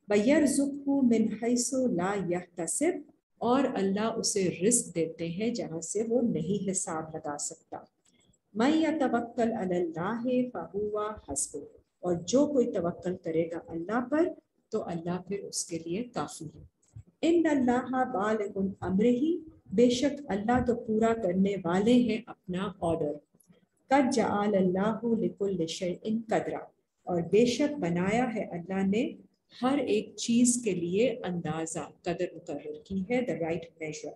Speaker 1: وَيَرْزُقْهُ مِنْ حَيْثُ لَا يَحْتَسِبُ، اور اللہ اسے رزق دیتے ہیں جہاں سے وہ نہیں حساب لگا سکتا. مَن يَتَوَکَّلْ عَلَى اللَّهِ فَهُوَ حَسْبُهُ، اور جو کوئی توکل کرے گا اللہ پر تو اللہ پھر اس کے لیے کافی ہے. ان اللہ بالغ امرہ، بے شک اللہ تو پورا کرنے والے ہیں اپنا آرڈر. قد جعل اللہ لکل شیء قدرا، اور بے شک بنایا ہے اللہ نے ہر ایک چیز کے لیے اندازہ، قدر مقرر کی ہے، the right measure.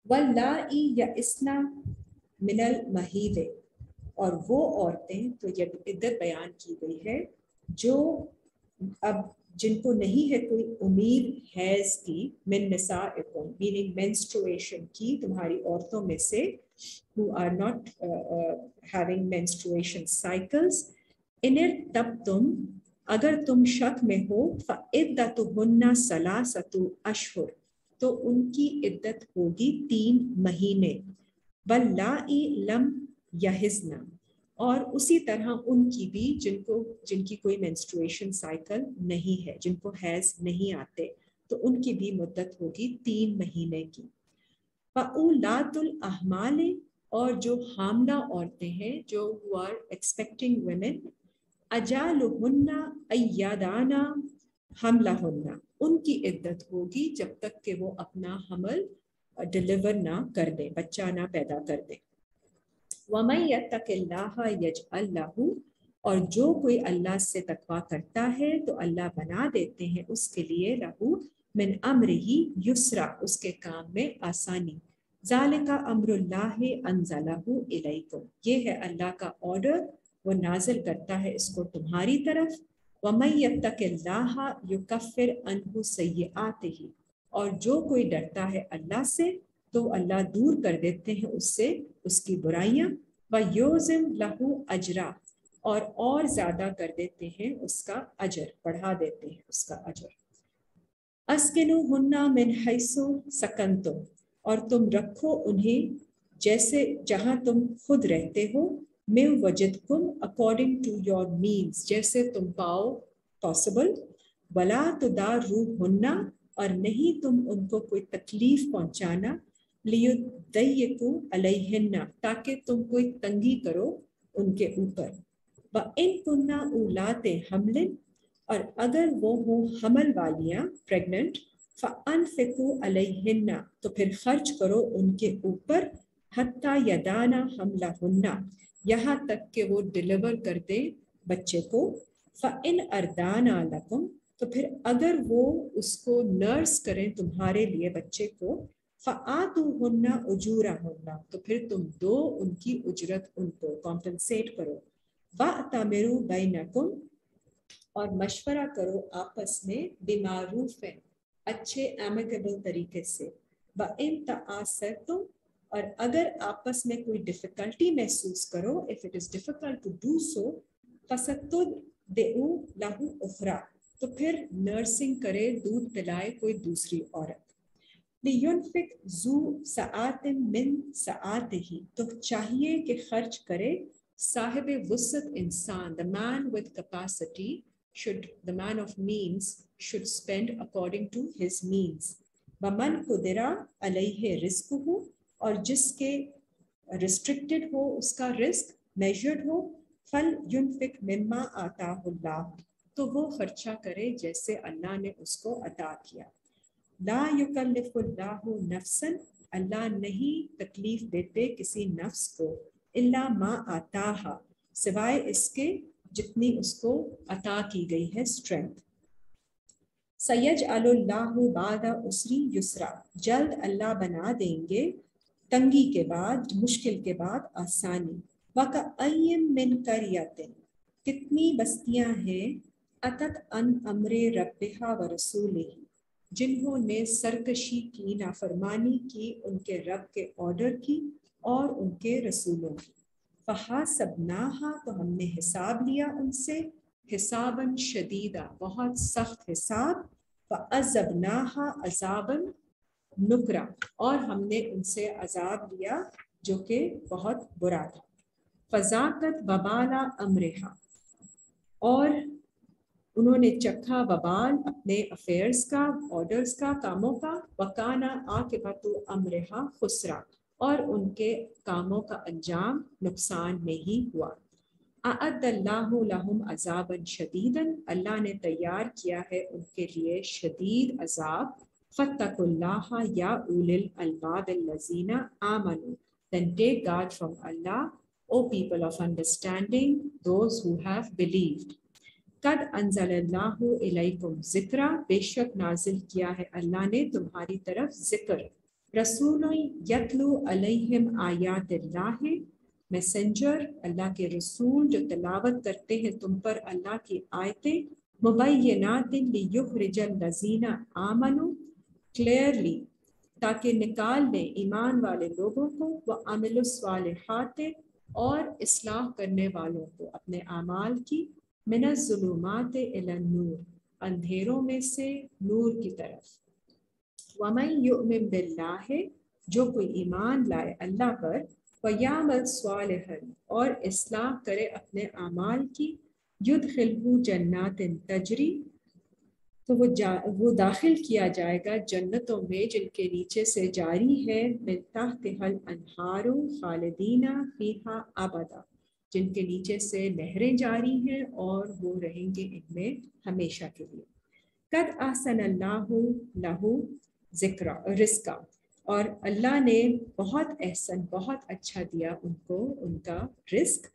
Speaker 1: واللائی یئسن من المحیض، اور وہ عورتیں، تو یہ عدت بیان کی گئی ہے جو اب جن کو نہیں ہے کوئی امید حیض کی. من نسائکم meaning menstruation کی، تمہاری عورتوں میں سے who are not having menstruation cycles. ان ارتبتم، اگر تم شک میں ہو. فعدتہن ثلاثۃ اشہر، تو ان کی عدت ہوگی 3 مہینے. واللائی لم یحضن، اور اسی طرح ان کی بھی جن کی کوئی مینسٹرویشن سائیکل نہیں ہے، جن کو حیض نہیں آتے، تو ان کی بھی مدت ہوگی 3 مہینے کی. فَأُولَاتُ الْأَحْمَالِ، اور جو حاملہ عورتیں ہیں، جو who are expecting women. اجالہن ایادانا حملہن، ان کی عدت ہوگی جب تک کہ وہ اپنا حمل ڈلیور نہ کر دیں، بچہ نہ پیدا کر دیں. وَمَن یتق اللہ یجعل لہ، اور جو کوئی اللہ سے تقویٰ کرتا ہے تو اللہ بنا دیتے ہیں اس کے لیے لہ من امرہ یسرا، اس کے کام میں آسانی. ذالک امر اللہ انزلہ الیکم، یہ ہے اللہ کا آرڈر، وہ نازل کرتا ہے اس کو تمہاری طرف. وَمَن یتق اللہ یکفر عنہ سیئاتہ، اور جو کوئی ڈرتا ہے اللہ سے تو اللہ دور کر دیتے ہیں اس سے اس کی برائیاں. وَیُعْظِمْ لَهُ أَجْرًا، اور زیادہ کر دیتے ہیں اس کا اجر، بڑھا دیتے ہیں اس کا اجر. أَسْكِنُوهُنَّ مِنْ حَيْثُ سَكَنْتُمْ، اور تم رکھو انہیں جیسے جہاں تم خود رہتے ہو. مِنْ وَجِدْكُمْ according to your means، جیسے تم پاؤ possible. وَلَا تُضَارُّوهُنَّ، اور نہیں تم ان کو کوئی تکلیف پہنچانا. لیضیقوا علیہن، تاکہ تم کوئی تنگی کرو ان کے اوپر. وَإِن كُنَّ أُولَاتِ حَمْلٍ، اور اگر وہ ہوں حمل والیاں پریگننٹ. فَأَنفِقُوا عَلَيْهِنَّ، تو پھر خرچ کرو ان کے اوپر. حَتَّى يَضَعْنَ حَمْلَهُنَّ، یہاں تک کہ وہ ڈلیور کر دیں بچے کو. فَإِنْ أَرْضَانَ لَكُمْ، تو پھر اگر وہ اس کو نرس کریں تمہارے لیے بچے کو. فَآتُوهُنَّ أُجُورَهُنَّ، تو پھر تم دو ان کی اجرت ان کو کمپنسیٹ کرو. وَأْتَمِرُوا بَيْنَكُمْ، اور مشورہ کرو آپس میں. بِمَعْرُوفٍ، اچھے ایمیکیبل طریقے سے. وَإِن تَعَاسَرْتُمْ، اور اگر آپس میں کوئی ڈفیکلٹی محسوس کرو, if it is difficult to do so, فَسَتُدْعُوا لَهُ أُخْرَى, تو پھر نرسنگ کرے, دودھ پلائے کوئی دوسری عورت. لِيُنْفِقْ ذُو سَعَاتٍ مِّن سَعَاتِهِ, تو چاہیے کہ خرچ کرے صاحب وسعت انسان, the man with capacity should, the man of means should spend according to his means. وَمَنْ قُدِرَ عَلَيْهِ رِزْقُهُ, اور جس کے ریسٹرکٹڈ ہو اس کا رزق, میجرڈ ہو, فَلْيُنْفِقْ مِمَّا آتَاهُ اللَّهُ, تو وہ خرچہ کرے جیسے اللہ نے اس کو عطا کیا. لا یکلف اللہ نفسا, اللہ نہیں تکلیف دیتے کسی نفس کو, الا ما آتاہا, سوائے اس کے جتنی اس کو عطا کی گئی ہے اسٹرینتھ. سیجعل اللہ بعد عسر یسرا, جلد اللہ بنا دیں گے تنگی کے بعد, مشکل کے بعد آسانی. وَكَأَيٍّ مِّن قَرْيَةٍ, کتنی بستیاں ہیں, أَتَتْ عَنْ أَمْرِ رَبِّهَا وَرَسُولِهِ, جنہوں نے سرکشی کی, نافرمانی کی ان کے رب کے آرڈر کی اور ان کے رسولوں کی. فَحَاسَبْنَاهَا, تو ہم نے حساب لیا ان سے, حساباً شدیدا, بہت سخت حساب. فَعَذَّبْنَاهَا عَذَابًا نُكْرًا, اور ہم نے ان سے عذاب لیا جو کہ بہت برا تھا. فَذَاقَتْ وَبَالَ أَمْرِهَا, اور انہوں نے چکھا وبال اپنے افیئرز کا, آرڈرز کا, کاموں کا. وَكَانَ عَاقِبَةُ أَمْرِهَا خُسْرًا, اور ان کے کاموں کا انجام نقصان میں ہی ہوا. أَعَدَّ اللَّهُ لَهُمْ عَذَابًا شَدِيدًا, اللہ نے تیار کیا ہے ان کے لیے شدید عذاب. فَاتَّقُوا اللَّهَ يَا أُولِي الْأَلْبَابِ الَّذِينَ آمَنُوا, then take guard from Allah, O people of understanding, those who have believed. قد انزل اللہ علیکم ذکرا, بے شک نازل کیا ہے اللہ نے تمہاری طرف ذکر. رسول یتلو علیہم آیات اللہ, میسنجر اللہ کے رسول جو تلاوت کرتے ہیں تم پر اللہ کی آیتیں. مبینات لیخرج الذین آمنوا, کلیئرلی, تاکہ نکال لیں ایمان والے لوگوں کو, وعملوا الصالحات, اور اصلاح کرنے والوں کو اپنے اعمال کی. من الظلمات الی النور, اندھیروں میں سے نور کی طرف. ومن یؤمن باللہ, جو کوئی ایمان لائے اللہ پر. ویعمل صالحا, اور اصلاح کرے اپنے اعمال کی. یدخلہ جنات تجری, تو وہ داخل کیا جائے گا جنتوں میں جن کے نیچے سے جاری ہے من تحتہا الانہار خالدین فیہا ابدا, جن کے نیچے سے نہریں جاری ہیں اور وہ رہیں گے ان میں ہمیشہ کے لیے. قد احسن اللہ لہ ذکرا رزقا, اور اللہ نے بہت احسن, بہت اچھا دیا ان کو ان کا رزق.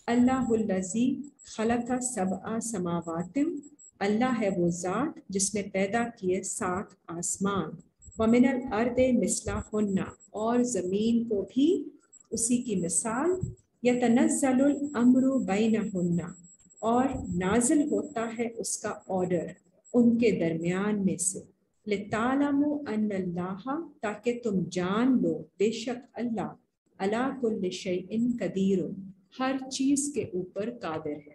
Speaker 1: اللہ الذی خلق سبع سماوات, اللہ ہے وہ ذات جس نے پیدا کیے 7 آسمان. ومن الارض مثلہن, اور زمین کو بھی اسی کی مثال. یتنزل الامر بینہن, اور نازل ہوتا ہے اس کا آرڈر ان کے درمیان میں سے. لتعلموا ان اللہ, تاکہ تم جان لو بے شک اللہ, علی کل شیء قدیر, ہر چیز کے اوپر قادر ہے.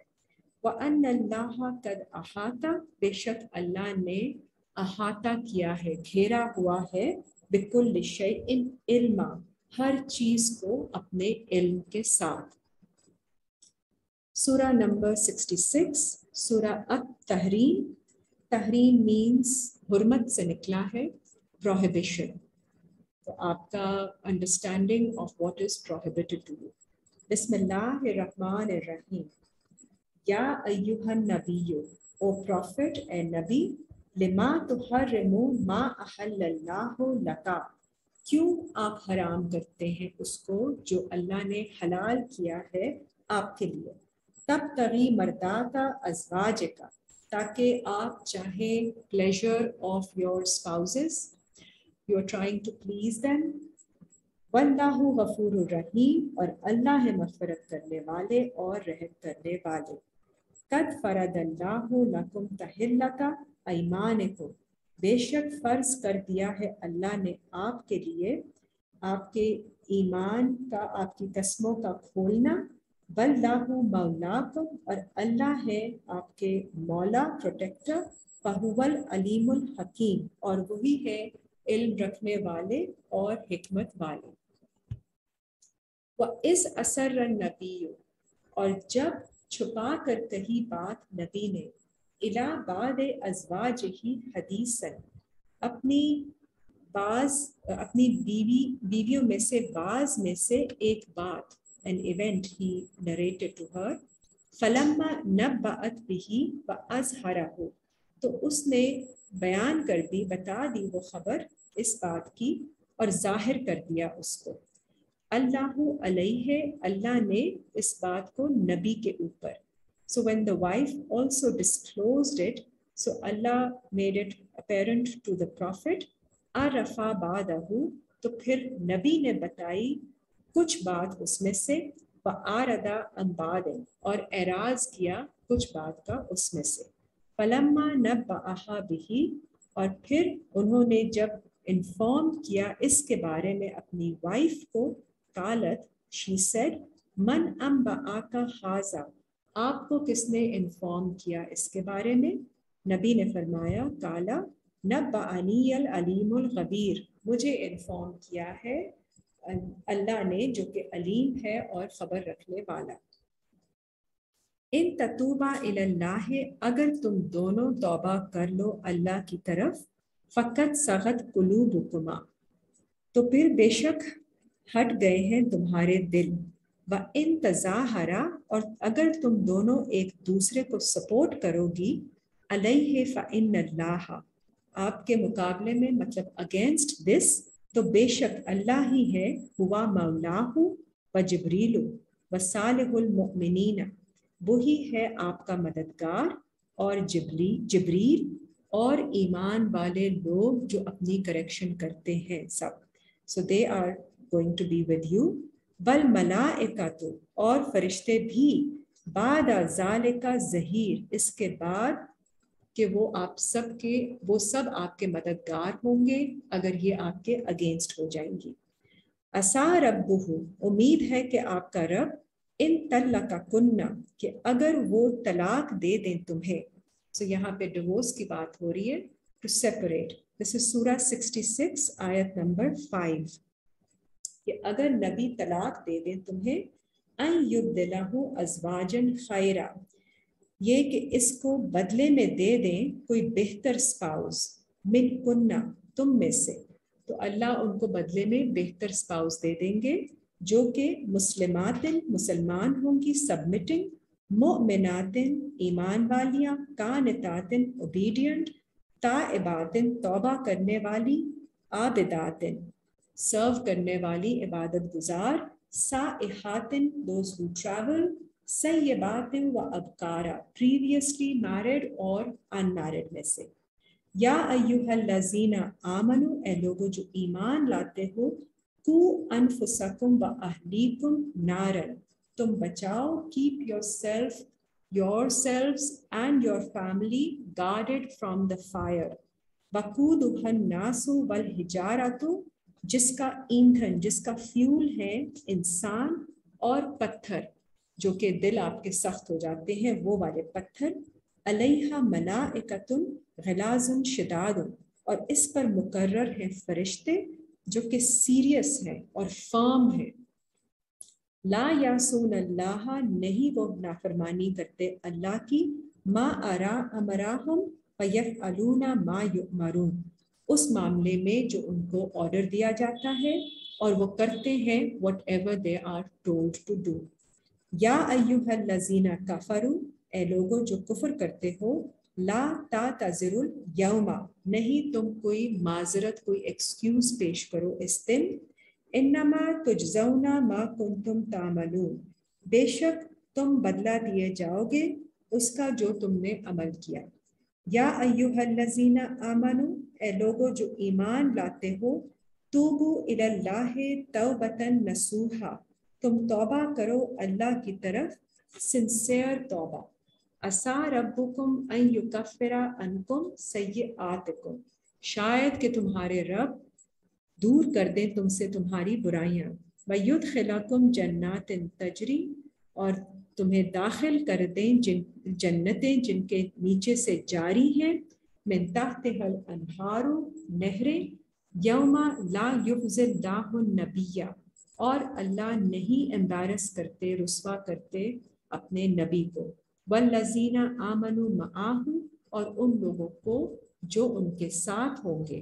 Speaker 1: وَأَنَّ اللَّهَ قَدْ أَحَاطَ, بے شک اللہ نے احاطہ کیا ہے, گھیرا ہوا ہے. بِكُلِّ شَيْءٍ عِلْمًا, ہر چیز کو اپنے علم کے ساتھ. سورہ نمبر 66, سورہ التحریم. تحریم مینس حرمت سے نکلا ہے, prohibition. تو آپ کا understanding of what is prohibited to you. بسم اللہ الرحمن الرحیم. یا ایہا النبی, او پروفٹ, اے نبی. لما تحرم ما احل اللہ لکا, کیوں آپ حرام کرتے ہیں اس کو جو اللہ نے حلال کیا ہے آپ کے لیے. تبتغی مرضات ازواجک, تاکہ آپ چاہیں pleasure of your spouses, you are trying to please them. واللہ غفور الرحیم, اور اللہ ہے مغفرت کرنے والے اور رحم کرنے والے. قد فرض اللہ لکم تحلۃ ایمانکم, بے شک فرض کر دیا ہے اللہ نے آپ کے لیے آپ کے ایمان کا، آپ کی قسموں کا کھولنا. واللہ مولاکم، اور اللہ ہے آپ کے مولا، پروٹیکٹر. فہو العلیم الحکیم، اور وہی ہے علم رکھنے والے اور حکمت والے. وَإِذْ أَسَرَّ النَّبِيُّ، اور جب چھپا کر کہی بات نبی نے، اِلیٰ بَعْضِ أَزْوَاجِهِ حَدِیثًا، اپنی بیویوں میں سے بعض میں سے ایک بات. an event he narrated to her. فَلَمَّا نَبَّأَتْ بِهِ وَأَظْهَرَهُ، تو اس نے بیان کر دی، بتا دی وہ خبر اس بات کی، اور ظاہر کر دیا اس کو. اللہ علیہ، اللہ نے اس بات کو نبی کے اوپر. So when the wife also disclosed it, so Allah made it apparent to the Prophet. عرفا بعدہ، تو پھر نبی نے بتائی کچھ بات اس میں سے. وَآرَدَ عَنْ بَعْضٍ، اور اعراض کیا کچھ بات کا اس میں سے. فَلَمَّا نَبَّأَهَا بِهِ، اور پھر انہوں نے جب انفارم کیا اس کے بارے میں اپنی وائف کو، قالت، she said، من انبأَكَ هَذَا، آپ کو کس نے انفارم کیا اس کے بارے میں؟ نبی نے فرمایا، قالا نبأنی العلیم الخبیر، مجھے انفارم کیا ہے اللہ نے جو کہ علیم ہے اور خبر رکھنے والا. ان تتوبا الی اللہ، اگر تم دونوں توبہ کر لو اللہ کی طرف، فقط صغت قلوبکما، تو پھر بے شک ہٹ گئے ہیں تمہارے دل. وَإِن تَظَاهَرَا، اور اگر تم دونوں ایک دوسرے کو سپورٹ کرو گی، علیہ فإن اللہ، آپ کے مقابلے میں، مطلب اگینسٹ دس، تو بے شک اللہ ہی ہے، ہوا مولاہ و جبریل و صالح المؤمنین، وہی ہے آپ کا مددگار، اور جبریل اور ایمان والے لوگ جو اپنی کریکشن کرتے ہیں سب. So they are going to be with you. والملائکۃ، اور فرشتے بھی، بعد ذالک ظہیر، اس کے بعد کہ وہ سب آپ کے مددگار ہوں گے اگر یہ آپ کے اگینسٹ ہو جائیں گی. عسیٰ ربہ، امید ہے کہ آپ کا رب، ان طلقکن، کہ اگر وہ طلاق دے دیں تمہیں. سو یہاں پہ ڈیورس کی بات ہو رہی ہے، ٹو سیپریٹ. دس از سورہ 66 آیت نمبر 5، کہ اگر نبی طلاق دے دیں تمہیں، ان یبدلہ ازواجن خیرا، یہ کہ اس کو بدلے میں دے دیں کوئی بہتر سپاؤس، من کنہ، تم میں سے، تو اللہ ان کو بدلے میں بہتر سپاؤس دے دیں گے، جو کہ مسلمات، مسلمان ہوں گی، سبمٹنگ، مؤمنات، ایمان والیاں، قانتات، اوبیڈینٹ، تائبات، توبہ کرنے والی، عابدات، سرو کرنے والی، عبادت گزار، سائحات، دوز who travel، سیبات و ابکارا، پریویسلی میرڈ اور انمیرڈ میں سے. یا ایہا الذین آمنو، اے لوگو جو ایمان لاتے ہو، کو انفسکم و اہلیکم نارن، تم بچاؤ، keep yourselves and your family guarded from the fire. وقودھا الناس والحجارۃ، جس کا ایندھن، جس کا فیول ہے انسان اور پتھر، جو کہ دل آپ کے سخت ہو جاتے ہیں وہ والے پتھر. علیہا ملائکۃ غلاظ شداد، اور اس پر مقرر ہیں فرشتے جو کہ سیریس ہیں اور فرم ہیں. لا یعصون اللہ، نہیں وہ نافرمانی کرتے اللہ کی، ما امرہم فیفعلون ما یؤمرون، اس معاملے میں جو ان کو آرڈر دیا جاتا ہے اور وہ کرتے ہیں whatever they are told to do. یا ایہا الذین کفروا، اے لوگوں جو کفر کرتے ہو، لا تعتذروا الیوم، نہیں تم کوئی معذرت، کوئی ایکسکیوز پیش کرو اس دن. انما تجزون ما کنتم تعملون، بے شک تم بدلہ دیے جاؤ گے اس کا جو تم نے عمل کیا. یا ایہا الذین آمنوا، اے لوگو جو ایمان لاتے ہو، توبوا الی اللہ توبۃ نصوحا، تم توبہ کرو اللہ کی طرف سنسیئر توبہ. عسیٰ ربکم ان یکفر عنکم سیئاتکم، شاید کہ تمہارے رب دور کر دیں تم سے تمہاری برائیاں، وَيُدْخِلَكُمْ جَنَّاتٍ تَجْرِي، اور تمہیں داخل کر دیں جنتیں جن کے نیچے سے جاری ہیں، مِن تحتها الانہار، نہریں، یوم لا یخزی اللہ النبی، اور اللہ نہیں امبیرس کرتے، رسوا کرتے اپنے نبی کو، والذین آمنوا معہ، اور ان لوگوں کو جو ان کے ساتھ ہوں گے،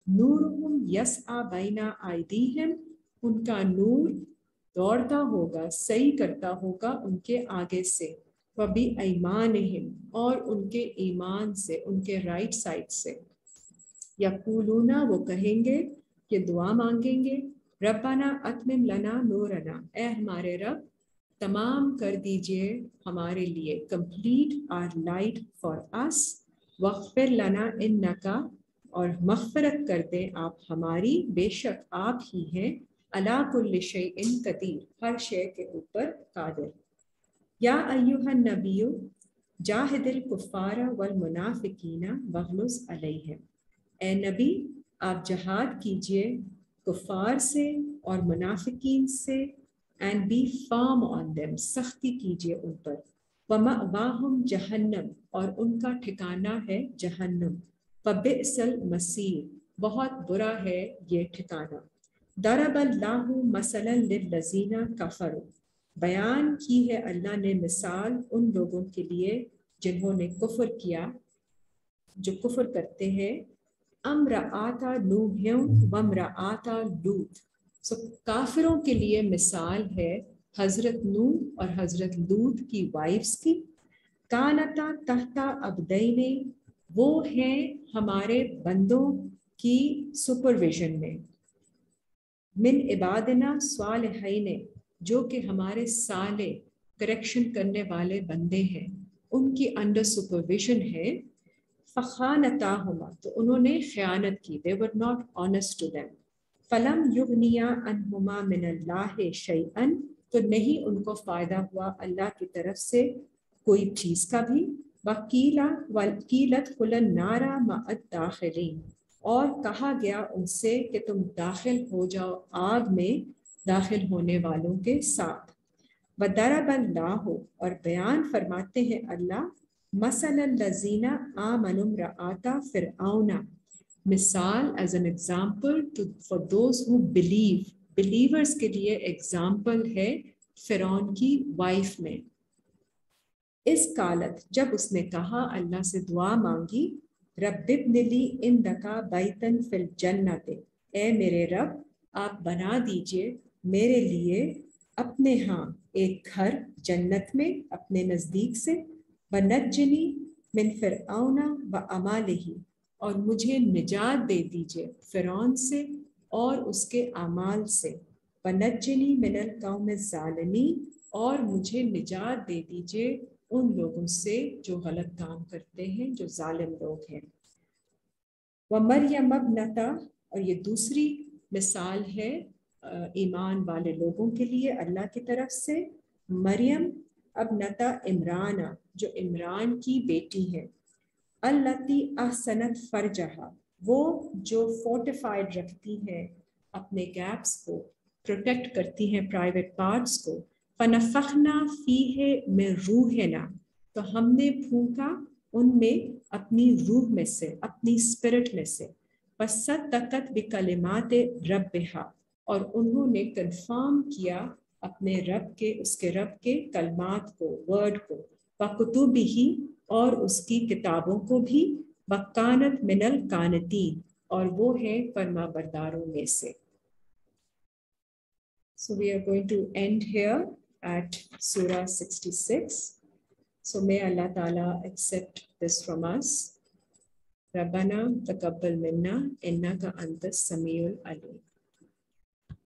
Speaker 1: نورہم یسعی بین ایدیہم، ان کا نور دوڑتا ہوگا، صحیح کرتا ہوگا ان کے آگے سے، وَبِأَیْمَانِہِمْ، اور ان کے ایمان سے، ان کے رائٹ سائڈ سے، یقولون، وہ کہیں گے کہ دعا مانگیں گے، ربنا اتمم لنا نورنا، اے ہمارے رب تمام کر دیجئے ہمارے لیے، کمپلیٹ آر لائٹ فار اس، واغفر لنا انکا، اور مغفرت کر دیں آپ ہماری، بے شک آپ ہی ہیں، علی کل شیء قدیر، ہر شے کے اوپر قادر، یا ایھا النبی جاہد الکفار والمنافقین واغلظ علیہم، اے نبی آپ جہاد کیجئے کفار سے اور منافقین سے، and be firm on them، سختی کیجئے ان پر، وَمَأْوَاهُمْ جہنم، اور ان کا ٹھکانہ ہے جہنم، فَبِئْسَ الْمَصِيرُ، بہت برا ہے یہ ٹھکانہ، ضرب اللہ مثلا للذین کفروا، بیان کی ہے اللہ نے مثال ان لوگوں کے لیے جنہوں نے کفر کیا، جو کفر کرتے ہیں، امرأۃ نوح وامرأۃ لوط، سو کافروں کے لیے مثال ہے حضرت نوح اور حضرت لوط کی وائفز کی، کانتا تحت عبدین، وہ ہیں ہمارے بندوں کی سپرویژن میں، من عبادنا صالحین، جو کہ ہمارے صالح کریکشن کرنے والے بندے ہیں، ان کی انڈر سپرویژن ہے، فخانتاہما، تو انہوں نے خیانت کی، they were not honest to them، فلم یغنیا عنہما من اللہ شیئا، تو نہیں ان کو فائدہ ہوا اللہ کی طرف سے کوئی چیز کا بھی، وَقِيلَ ادْخُلَا النَّارَ مَعَ الدَّاخِلِينَ، اور کہا گیا ان سے کہ تم داخل ہو جاؤ آگ میں داخل ہونے والوں کے ساتھ، وَضَرَبَ اللَّهُ، اور بیان فرماتے ہیں اللہ، مَثَلَ الَّذِينَ آمَنُوا امْرَأَتَ فِرْعَوْنَ، مثال as an example for those who believe, believers کے لیے ایگزامپل ہے فرعون کی وائف میں، اس قالت، جب اس نے کہا اللہ سے دعا مانگی، رب ابن لی عندک بیتا فی الجنت، اے میرے رب آپ بنا دیجئے میرے لیے اپنے ہاں ایک گھر جنت میں اپنے نزدیک سے، ونجنی من فرعون وعمالہ، اور مجھے نجات دے دیجئے فرعون سے اور اس کے اعمال سے، ونجنی من القوم الظالمین، اور مجھے نجات دے دیجئے ان لوگوں سے جو غلط کام کرتے ہیں، جو ظالم لوگ ہیں، وَمَرْيَمَ ابْنَتَ، اور یہ دوسری مثال ہے ایمان والے لوگوں کے لیے اللہ کی طرف سے، مریم ابنت عمران، جو عمران کی بیٹی ہے، التی احسنت فرجہا، وہ جو فورٹیفائڈ رکھتی ہے اپنے گیپس کو، پروٹیکٹ کرتی ہیں پرائیویٹ پارٹس کو، فنفخنا فیہ من روحنا، تو ہم نے پھونکا ان میں اپنی روح میں سے، اپنی اسپرٹ میں سے، فصدقت بکلمات ربہا، اور انہوں نے کنفرم کیا اپنے رب کے، اس کے رب کے کلمات کو، ورڈ کو، وکتبہ، اور اس کی کتابوں کو بھی، وکانت من القانتین، اور وہ ہے فرما برداروں میں سے۔ So we are going to end here at Surah 66. So may Allah Ta'ala accept this from us. Rabbana taqabbal minna innaka antas samiul alim.